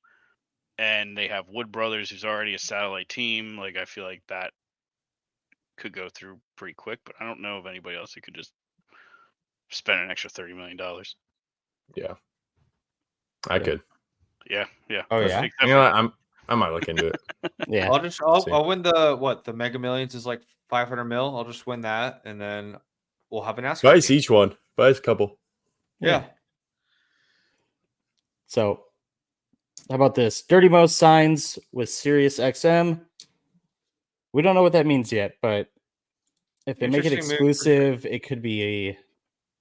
and they have Wood Brothers, who's already a satellite team. Like I feel like that could go through pretty quick, but I don't know of anybody else who could just spend an extra $30 million. yeah, I could. Yeah. Oh yeah. Except You know what? I might look into it. Yeah, I'll win the Mega Millions is like 500 mil. I'll just win that, and then we'll have an NASCAR. Buy us team. each one. Buy us a couple. Yeah. So, how about this? Dirty Mo signs with Sirius XM. We don't know what that means yet, but if they make it Interesting move for sure. exclusive, it could be a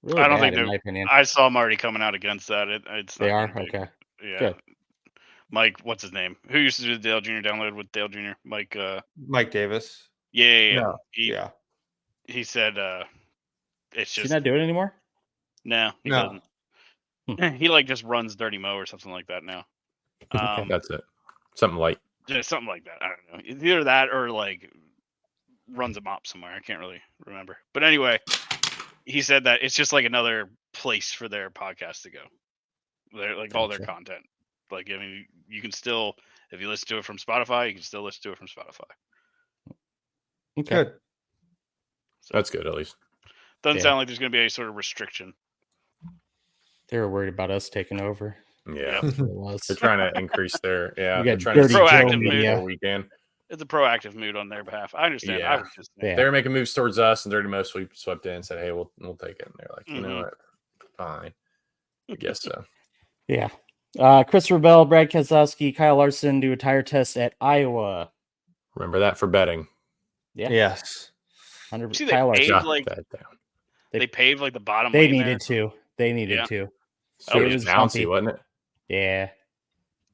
really I don't bad, think in they're- my opinion. I saw them already coming out against that. It's They not are gonna be- okay. Yeah. Good. Mike, what's his name? Who used to do the Dale Jr. download with Dale Jr.? Mike. Mike Davis. Yeah. No, He, Yeah. he said it's Does he just not do it anymore? no. He No. doesn't. He like just runs Dirty Mo or something like that now. Okay. That's it. Something light. Just something like that. I don't know. It's either that or like runs a mop somewhere. I can't really remember. But anyway, he said that it's just like another place for their podcast to go. They're like all their Gotcha. content. Like, I mean, you can still, if you listen to it from Spotify, you can still listen to it from Spotify. Okay. Good. That's good, at least. Doesn't Yeah. sound like there's going to be any sort of restriction. They were worried about us taking over. Yeah. That's what it was. They're trying to increase their, We they're got trying to Dirty Joe proactive media. move weekend. It's a proactive mood on their behalf. I understand. Yeah. I was just saying. Yeah. They were making moves towards us, and Dirty Mo swept in and said, hey, we'll take it. And they're like, you know Mhm. what? Fine. I guess so. Yeah. Christopher Bell, Brad Keselowski, Kyle Larson do a tire test at Iowa. Remember that for betting. Yeah. Yes. 100%. See, they Kyle Larson. paved, Jot like, that down. they paved like the bottom They lane there. needed to. They needed Yeah. to. So It it was was bouncy, bumpy. wasn't it? Yeah.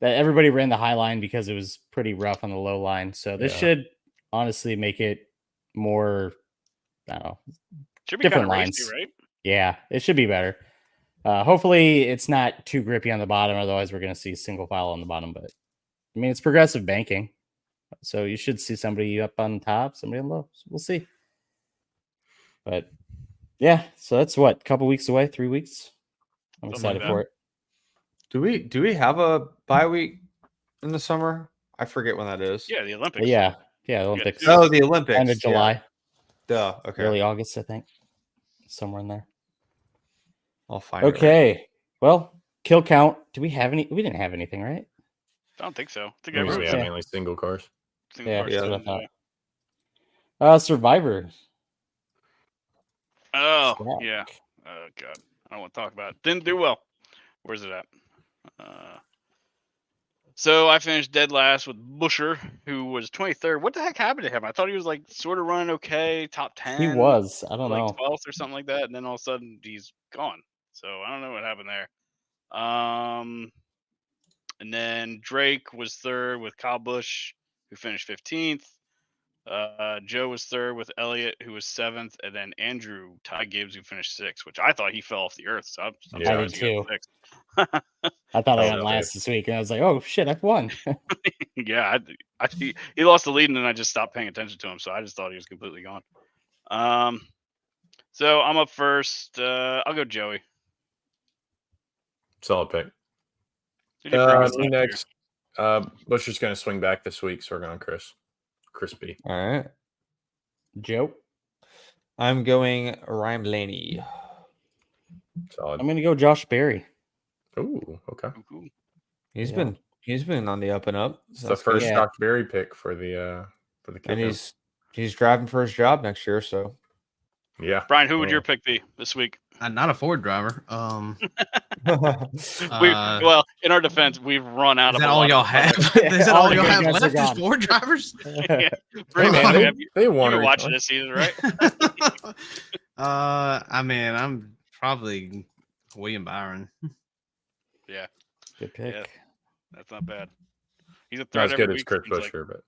That everybody ran the high line because it was pretty rough on the low line. So this Yeah. should honestly make it more, I don't know. Should be different kind of racy, lines. right? Yeah, it should be better. Hopefully it's not too grippy on the bottom. Otherwise we're going to see single file on the bottom. But I mean, it's progressive banking. So you should see somebody up on top, somebody on low. So we'll see. But yeah, so that's what, a couple weeks away, 3 weeks. I'm Something excited like for it. Do we have a bye week in the summer? I forget when that is. Yeah, the Olympics. But yeah, Olympics. Yeah. Oh, the Olympics. End of July, Yeah. Duh. Okay. early August, I think. Somewhere in there. I'll find it. Okay. Well, kill count. Do we have any? We didn't have anything, right? I don't think so. I think Maybe we everyone's have Yeah. mainly single cars. single Yeah, cars that's what I done, thought. Survivor. Oh, Zach. yeah. Oh, God. I don't want to talk about it. Didn't do well. Where's it at? So I finished dead last with Busher, who was 23rd. What the heck happened to him? I thought he was like sort of running okay, top 10. He was. I don't like know. 12th or something like that, and then all of a sudden he's gone. So I don't know what happened there. And then Drake was third with Kyle Busch, who finished 15th. Joe was third with Elliott, who was 7th, and then Andrew Ty Gibbs, who finished 6th, which I thought he fell off the earth. So I'm Yeah. I did surprised he got too. 6th. I thought I Oh, went no, last this week, and I was like, "Oh shit, I've won." Yeah, he lost the lead, and then I just stopped paying attention to him. So I just thought he was completely gone. So I'm up first. I'll go Joey. Solid pick. Who did you bring us Me last year? next. Busher's going to swing back this week, so we're going Chris. Crispy. All right. Joe. I'm going Ryan Blaney. Solid. I'm gonna go Josh Berry. Ooh, okay. Ooh. He's Yeah. been on the up and up. It's So the that's good. first Yeah. Josh Berry pick for the And Kingdom. he's driving for his job next year. So Yeah. Brian, who would Yeah. your pick be this week? Not a Ford driver. Well, in our defense, we've run out Is of. that a all lot y'all of have? other- Is that All all the y'all good have guys are left? Is gone. Ford drivers? Yeah. Hey, Brandon, man, have you they won. been watching recently. this season, right? I mean, I'm probably William Byron. Good pick. Yeah. That's not bad. He's a Not threat as every good as week. Chris seems like. Busher, but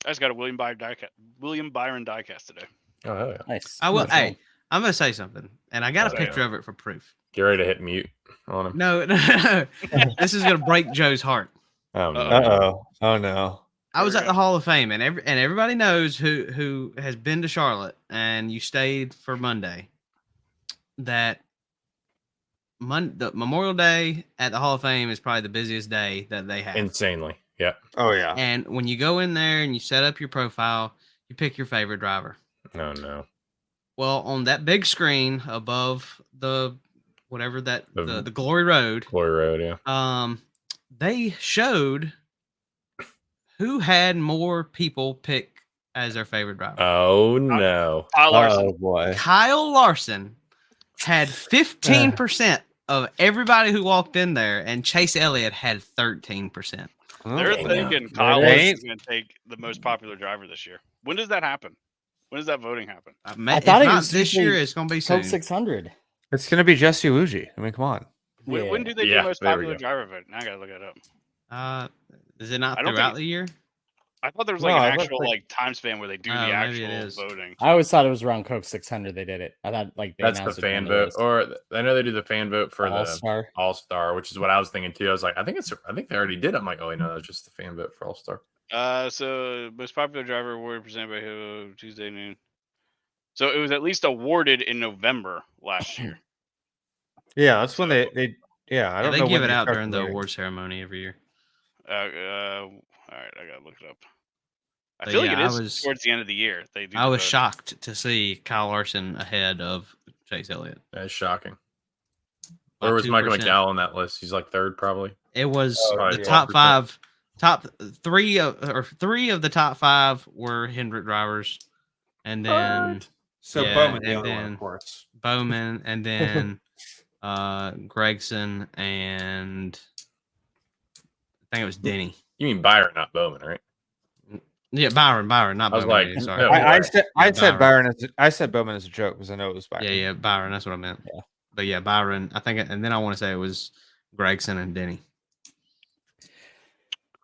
I just got a William Byron diecast today. oh hell yeah! Nice. I will. Nice Hey, one. I'm gonna say something, and I got a Oh, yeah. picture of it for proof. Get ready to hit mute on him. No, this is gonna break Joe's heart. Oh no! Oh no. I was Here at we the go. Hall of Fame, and everybody knows who has been to Charlotte, and you stayed for Monday. That the Memorial Day at the Hall of Fame is probably the busiest day that they have. Insanely. Yeah. Oh yeah. And when you go in there and you set up your profile, you pick your favorite driver. No, no. Well, on that big screen above the whatever that The- the Glory Road, Glory Road. Yeah. they showed who had more people pick as their favorite driver. Oh no! Kyle Larson. Oh boy. Kyle Larson had 15% of everybody who walked in there, and Chase Elliott had 13%. They're Dang, thinking it Kyle Larson ain't. is going to take the most popular driver this year. When does that happen? When does that voting happen? If thought it not was this year, usually it's going to be soon. Coke 600. It's gonna be Jesse Wuji. I mean, come on. When do they Yeah, do most there we popular go. driver vote? Now I got to look it up. Is it not I don't throughout think- the year? I thought there was No, like I an thought, actual like- like time span where they do Oh, the maybe it actual is. voting. I always thought it was around Coke 600. They did it. I thought like they That's the announced it fan when it vote, was or I know they do the fan vote for the All-Star. All Star, which is what I was thinking too. I was like, I think they already did. I'm like, oh, no, that's just the fan vote for All Star. So most popular driver award presented by who Tuesday noon. So it was at least awarded in November last year. Yeah, that's when they Yeah, I don't they know give when it out start during the airing. award ceremony every year. All right, I gotta look it up. I But feel like yeah, it is towards the end of the year. They do. I the was voting. shocked to see Kyle Larson ahead of Chase Elliott. That's shocking. by Where was Michael 2%. McDowell on that list? He's like third, probably. It was Oh, the yeah. top 12%. five, three of the top five were Hendrick drivers, and then So Yeah, Bowman, the and other one, then- of course. Bowman, and then Gregson, and I think it was Denny. You mean Byron, not Bowman, right? Yeah, Byron, not I was Bowman. like, sorry. no. I said Byron. I said Bowman as a joke because I know it was Byron. Yeah, Byron. That's what I meant. Yeah. But yeah, Byron. I think, and then I want to say it was Gregson and Denny.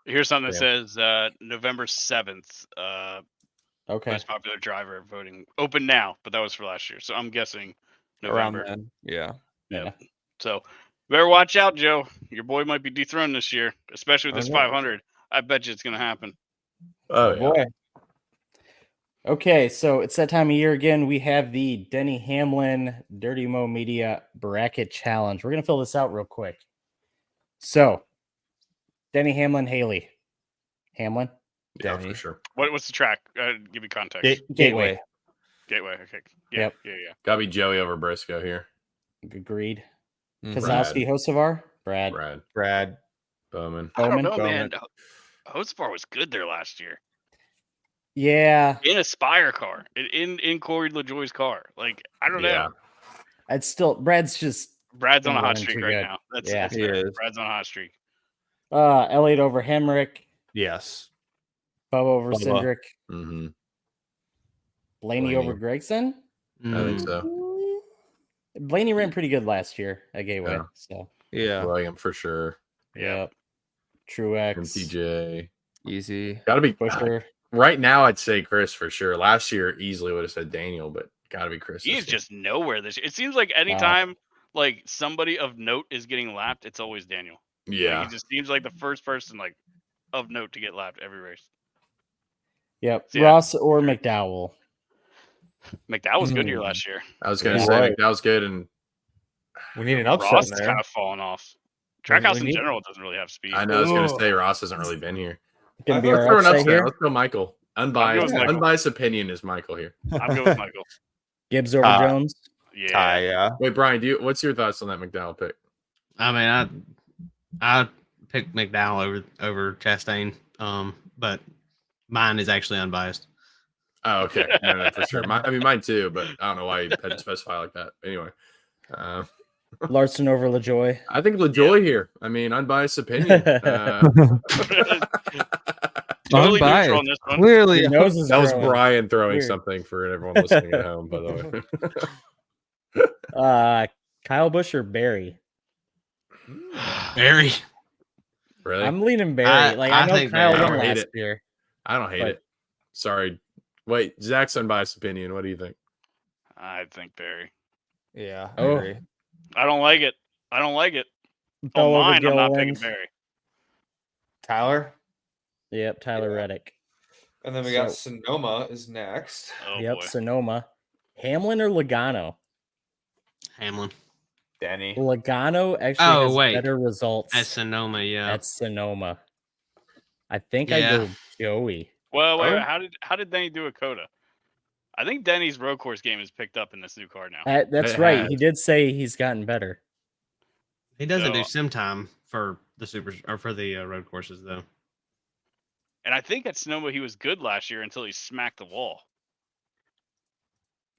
Here's something that Yeah. says November 7th. Okay. Most popular driver voting open now, but that was for last year, so I'm guessing Around November. then. Yeah. Yeah. So better watch out, Joe. Your boy might be dethroned this year, especially with this I know. 500. I bet you it's gonna happen. Oh, yeah. Boy. Okay, so it's that time of year again. We have the Denny Hamlin Dirty Mo Media Bracket Challenge. We're going to fill this out real quick. So, Denny Hamlin, Haley. Hamlin? Yeah, Denny. for sure. What's the track? Give me context. Gateway. Gateway. Okay. Yeah. Yep. Yeah. Gotta be Joey over Briscoe here. Agreed. Mhm. Kozlowski, Hocevar? Brad. Brad, Brad. Bowman. I don't Bowman? know, man. Hocevar was good there last year Yeah, in a Spire car, in Corey LaJoy's car. Like I don't Yeah. know. it's still Brad's just Brad's on a hot running streak too right good. now. That's Yeah. that's He fair. is. Brad's on a hot streak. Elliott over Hemrick, Yes. Bubba over Bubba. Cindric, Mm-hmm. Blaney over Blaney. Gregson. I think Mm, so. Blaney ran pretty good last year at Gateway. Yeah. So, Yeah. William for sure. yep. Truex, MTJ. Easy. Gotta be Busher. right now. I'd say Chris for sure. Last year easily would have said Daniel, but gotta be Chris. He this is year. just nowhere this year. It seems like anytime like somebody of note is getting lapped, it's always Daniel. Like, yeah. he just seems like the first person like of note to get lapped every race. Yep. Yeah. Ross or McDowell. McDowell was good here Hmm. last year. I was gonna Yeah. say Right. that was good, and We need an upset Ross in is there. kind of falling off. Trackhouse we in need- general doesn't really have speed. I know I was gonna Ugh. say Ross hasn't really been here. Gonna be Let's our throw an upset upset. here. Let's go Michael. I'm Unbiased. going Michael. Unbiased opinion is Michael here. I'm good with Michael. Gibbs over Uh, Jones. Yeah. Tie, yeah. Wait, Brian, what's your thoughts on that McDowell pick? I mean, I picked McDowell over Chastain, but mine is actually unbiased. Oh, okay. No, for sure. Mine too, but I don't know why you had to specify like that. Anyway, Larson over LaJoy. I think LaJoy here. I mean, unbiased opinion. Totally Unbiased. neutral on this one. Clearly. Your nose is that was growing. Brian throwing Weird. something for everyone listening at home, by the way. Kyle Busch or Barry? Barry. Really? I'm leaning Barry. I I know think Kyle Barry. I won don't hate last it. year. I don't hate but- it. Sorry. Wait, Zach's unbiased opinion. What do you think? I think Barry. Yeah. I Oh. agree. I don't like it. I don't like it. Bell On over mine, I'm not picking Gillens. Barry. Tyler. Yep, Tyler Reddick. And then we got Sonoma is next. Oh Yep, boy. Sonoma. Hamlin or Logano? Hamlin. Danny. Logano actually Oh, has wait. better results At Sonoma, yeah. at Sonoma. I think I Yeah. go Joey. Well, wait, Oh. wait, how did Denny do at Coda? I think Denny's road course game is picked up in this new car now. That's It right. has. He did say he's gotten better. He doesn't do So- sim time for the for the road courses though. And I think at Sonoma he was good last year until he smacked the wall.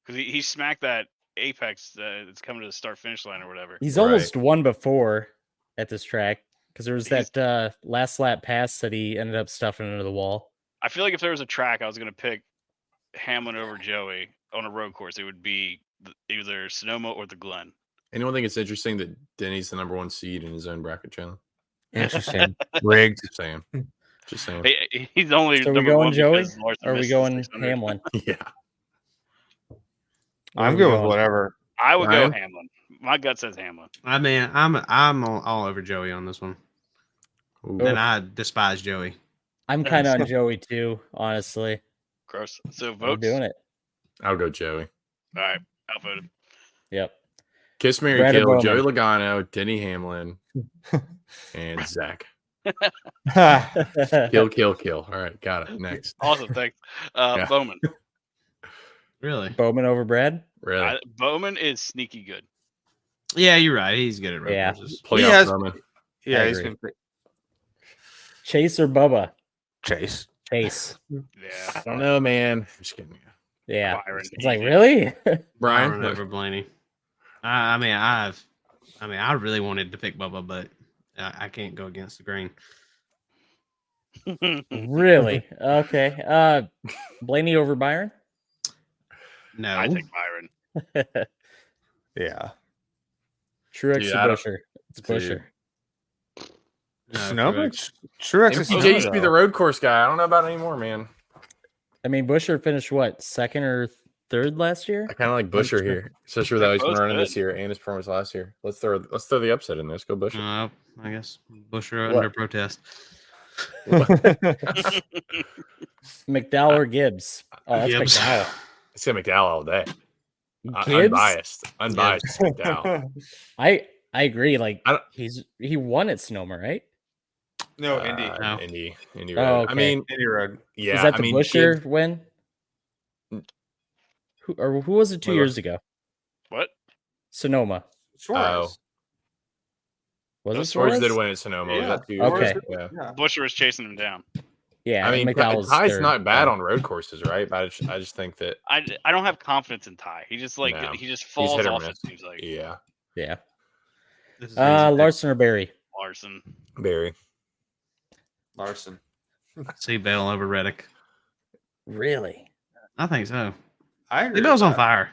Because he smacked that apex that's coming to the start finish line or whatever. He's Right. almost won before at this track because there was He's- that last lap pass that he ended up stuffing into the wall. I feel like if there was a track I was going to pick Hamlin over Joey on a road course, it would be either Sonoma or the Glen. Anyone think it's interesting that Denny's the number one seed in his own bracket channel? Interesting. Rigged. Just saying. Just saying. He's only So are we number going one Joey? because Larson Or are we missed going 600. Hamlin? Yeah. Where are I'm we good with going? whatever. I would Ryan? go Hamlin. My gut says Hamlin. I mean, I'm all over Joey on this one, Ooh. and I despise Joey. I'm kind of on Joey too, honestly. Oh, Gross. So We're votes. doing it. I'll go Joey. All right. Outvoted. Yep. Kiss, Mary, Brad or Kill, Joey Bowman? Logano, Denny Hamlin, and Zach. Kill. Kill. All right, got it. Next. Awesome, thanks. Yeah. Bowman. Really? Bowman over Brad? Really? Bowman is sneaky good. Yeah, you're right. He's good at road Yeah. courses. Playoff Bowman. Yeah, I he's agree. been pretty. Chase or Bubba? Chase. Chase. Yeah. I don't know, man. I'm just kidding. Yeah. Byron, It's like, easy. really? Brian, Byron over Blaney. I really wanted to pick Bubba, but I can't go against the grain. Really? Okay. Blaney over Byron? No, I think Byron. Yeah. Truex Dude, or I don't- Busher? It's Dude. Busher. No, but Truex is MPJ used to be the road course guy. I don't know about it anymore, man. I mean, Busher finished what, second or third last year? I kind of like Busher here, especially with how he's been Both running good. this year and his performance last year. Let's throw the upset in there. Let's go Busher. I guess Busher What? under protest. McDowell or Gibbs? Oh, that's Gibbs. McDowell. It's got McDowell all day. Gibbs? Unbiased. It's McDowell. I agree. Like I don't- he won at Sonoma, right? No, Indy. No. Indy Oh, Road. okay. I mean, Indy Road. yeah. Is that I the mean, Busher Gibbs- win? Who was it 2 Wait, years ago? What? Sonoma. Suarez. Was No, it Suarez Suarez? did win at Sonoma. Was Yeah. that 2 years Okay. ago? Yeah. Yeah. Busher was chasing him down. Yeah, I mean, McDowell's Ty's third. not bad on road courses, right? But I just think that I don't have confidence in Ty. He just No. he just he's falls hit or off. miss. It seems like Yeah, Yeah. This is easy pick. Larson or Barry? Larson. Barry. Larson. See Bell over Reddick. Really? I think so. I agree. Bell's with on that. fire.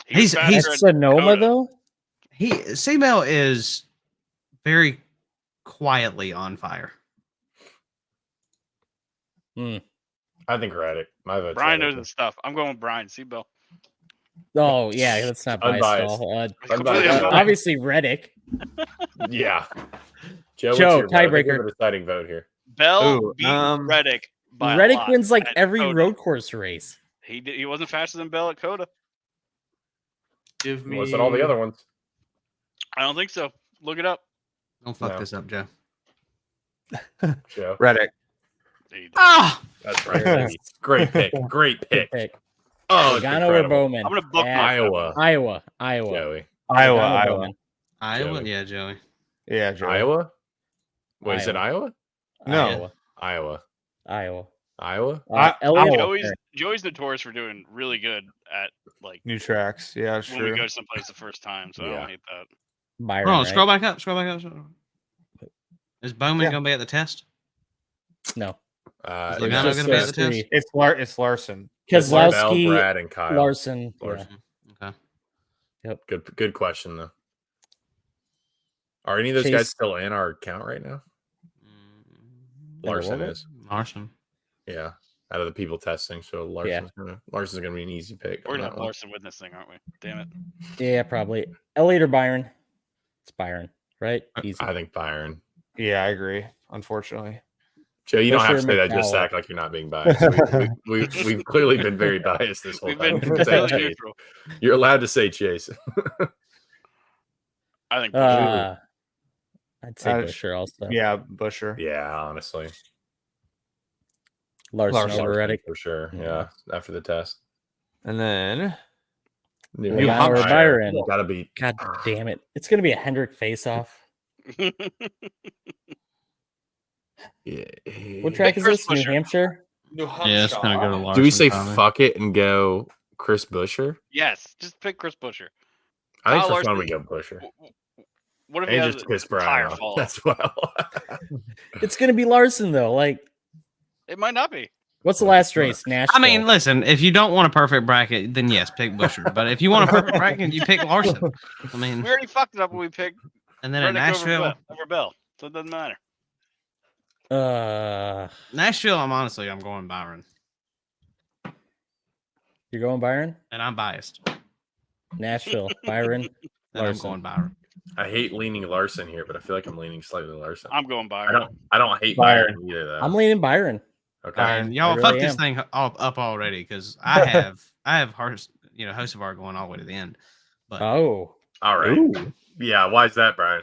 He's He's- faster At at Sonoma Dakota. though? Bell is very quietly on fire. I think Raddick. My vote's Brian Raddick. knows his stuff. I'm going with Brian. Seatbelt. Oh yeah, that's not biased at Unbiased. all. Completely unbiased. Obviously Reddick. Yeah. Joe, Joe, what's your vote? I think we tiebreaker. have a deciding vote here. Bell Ooh, beat Reddick by a Reddick lot wins like at every Dakota. road course race. He wasn't faster than Bell at Coda. Give me. What's all the other ones? I don't think so. Look it up. Don't fuck No. this up, Joe. Joe. Reddick. Ah, That's right. Great pick. Great pick. Pick. Oh, it's Logano or incredible. Bowman? I'm gonna book Yeah. Iowa. Iowa. Joey. Iowa. Logano or Iowa. Bowman? Iowa. Joey. Yeah, Joey. Yeah, Joey. Iowa? Wait, is it Iowa? No. Iowa. Iowa. Iowa? Elliott. Joey's notorious for doing really good at like New tracks. Yeah, when sure. we go someplace the first time. So I Yeah. don't hate that. Byron, Hold on, right? scroll back up. Scroll back up. Is Bowman Yeah. going to be at the test? No. Is it's Logano just, gonna be at the uh, test? It's Larson. Bell, Keselowski, Brad, and Kyle. Larson. Yeah. Larson. Okay. Good question though. Are any of those guys Chase- still in our count right now? Larson what? is. Larson. Yeah. Out of the people testing, so Larson's gonna be an easy pick. We're on gonna that have one. Larson win this thing, aren't we? Damn it. Yeah, probably. Elliott or Byron? It's Byron, right? Easy. I think Byron. Yeah, I agree. Unfortunately. Joe, you don't have to Busher, say that. Just McDowell. act like you're not being biased. We've clearly been very biased this whole We've time. been You can say completely Chase. neutral. You're allowed to say Chase. I think Busher. I'd say Uh, Busher also. Yeah, Busher. Yeah, honestly. Larson Larson. over Reddick. For sure. Yeah. Yeah. After the test. And then New Logano Hampshire. or Byron? Gotta be. God damn it. It's going to be a Hendrick face-off. Yeah. What track is Chris this? New Busher. Hampshire? New Yeah, it's going to go to Larson. Do we say probably. fuck it and go Chris Busher? Yes, just pick Chris Busher. I think Kyle for fun we Larson- go Busher. What if he And has just a piss tire Brian off fall? as well. It's going to be Larson, though. Like, It might not be. what's the last race? Nashville. I mean, listen, if you don't want a perfect bracket, then yes, pick Busher. But if you want a perfect bracket, you pick Larson. I mean, We already fucked it up when we picked and then at Reddick Nashville, over Bell, so it doesn't matter. Nashville, I'm going Byron. You're going Byron? And I'm biased. Nashville. Byron. And I'm Larson. going Byron. I hate leaning Larson here, but I feel like I'm leaning slightly Larson. I'm going Byron. I don't hate Byron. Byron either though. I'm leaning Byron. Okay. Byron, y'all I fuck really this am. thing up already because I have Hostivar going all the way to the end. But Oh, All right. Yeah. Why is that, Brian?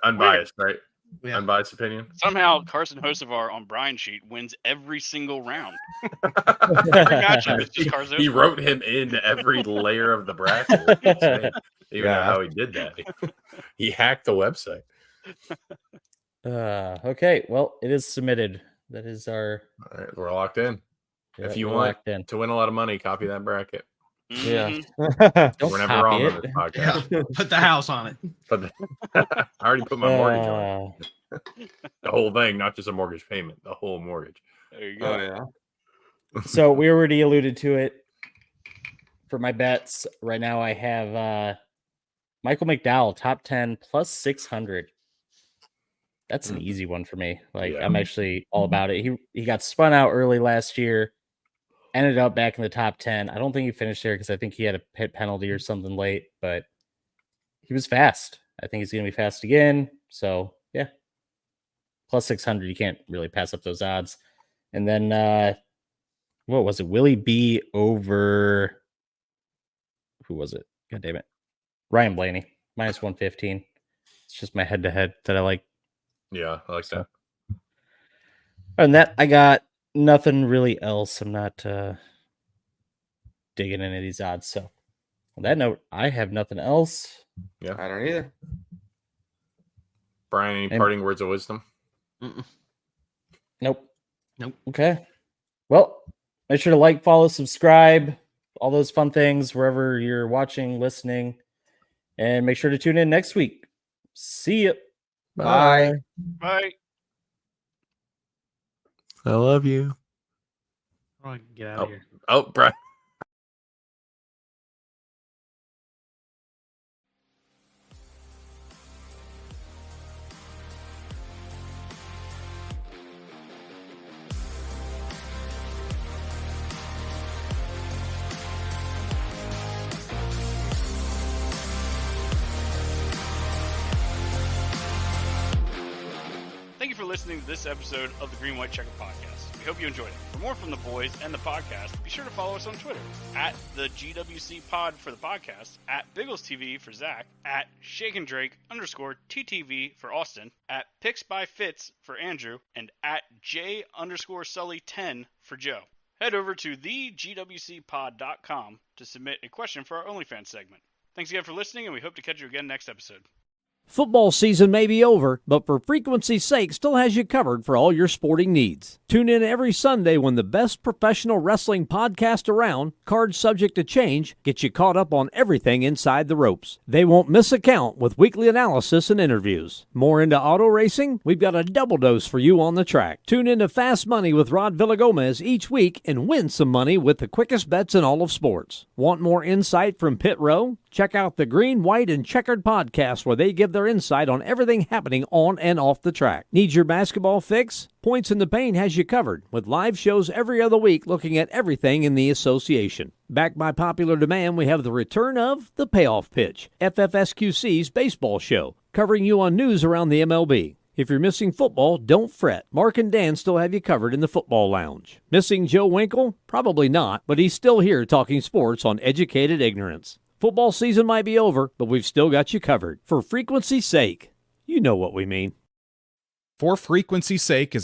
Unbiased, right? yeah. Unbiased opinion. Somehow Carson Hocevar on Brian's sheet wins every single round. Every matchup is just Carson He Hocevar. wrote him in every layer of the bracket. It's insane. Even know how he did that. He hacked the website. Okay. Well, it is submitted. That is our. All right, we're locked in. If you we're want locked in. to win a lot of money, copy that bracket. Yeah. Mhm. Don't We're never copy wrong it. on this podcast. Put the house on it. But I already put my mortgage on it. The whole thing, not just a mortgage payment, the whole mortgage. There you go. Oh yeah. So we already alluded to it. For my bets right now, I have Michael McDowell top 10 plus 600. That's an easy one for me. Like Yeah. I'm actually all about it. He got spun out early last year, ended up back in the top 10. I don't think he finished there because I think he had a pit penalty or something late, but he was fast. I think he's going to be fast again. So yeah, plus 600. You can't really pass up those odds. And then what was it? Willie B over who was it? God damn it. Ryan Blaney, minus 115. It's just my head to head that I like. Yeah, I like that. Other than that, I got nothing really else. I'm not digging into these odds. So on that note, I have nothing else. I don't either. Brian, any And- parting words of wisdom? Nope. Nope. Okay. Well, make sure to like, follow, subscribe, all those fun things wherever you're watching, listening, and make sure to tune in next week. See ya. Bye. Bye. I love you. Oh, get out of here. Oh, Brian. Thank you for listening to this episode of the Green White Checkered Podcast. We hope you enjoyed it. For more from the boys and the podcast, be sure to follow us on Twitter at the GWC Pod for the podcast, at Biggles TV for Zach, at ShakenDrake_TTV for Austin, at Picks by Fitz for Andrew, and at J_Sully10 for Joe. Head over to thegwcpod.com to submit a question for our OnlyFans segment. Thanks again for listening, and we hope to catch you again next episode. Football season may be over, but for frequency's sake still has you covered for all your sporting needs. Tune in every Sunday when the best professional wrestling podcast around, Cards Subject to Change, gets you caught up on everything inside the ropes. They won't miss a count with weekly analysis and interviews. More into auto racing? We've got a double dose for you on the track. Tune in to Fast Money with Rod Villagomez each week and win some money with the quickest bets in all of sports. Want more insight from Pit Row? Check out the Green, White, and Checkered Podcast where they give their insight on everything happening on and off the track. Need your basketball fix? Points in the Paint has you covered with live shows every other week looking at everything in the association. Backed by popular demand, we have the return of The Payoff Pitch, FFSQC's baseball show, covering you on news around the MLB. If you're missing football, don't fret. Mark and Dan still have you covered in the football lounge. Missing Joe Winkle? Probably not, but he's still here talking sports on Educated Ignorance. Football season might be over, but we've still got you covered. For frequency's sake, you know what we mean. For frequency's sake is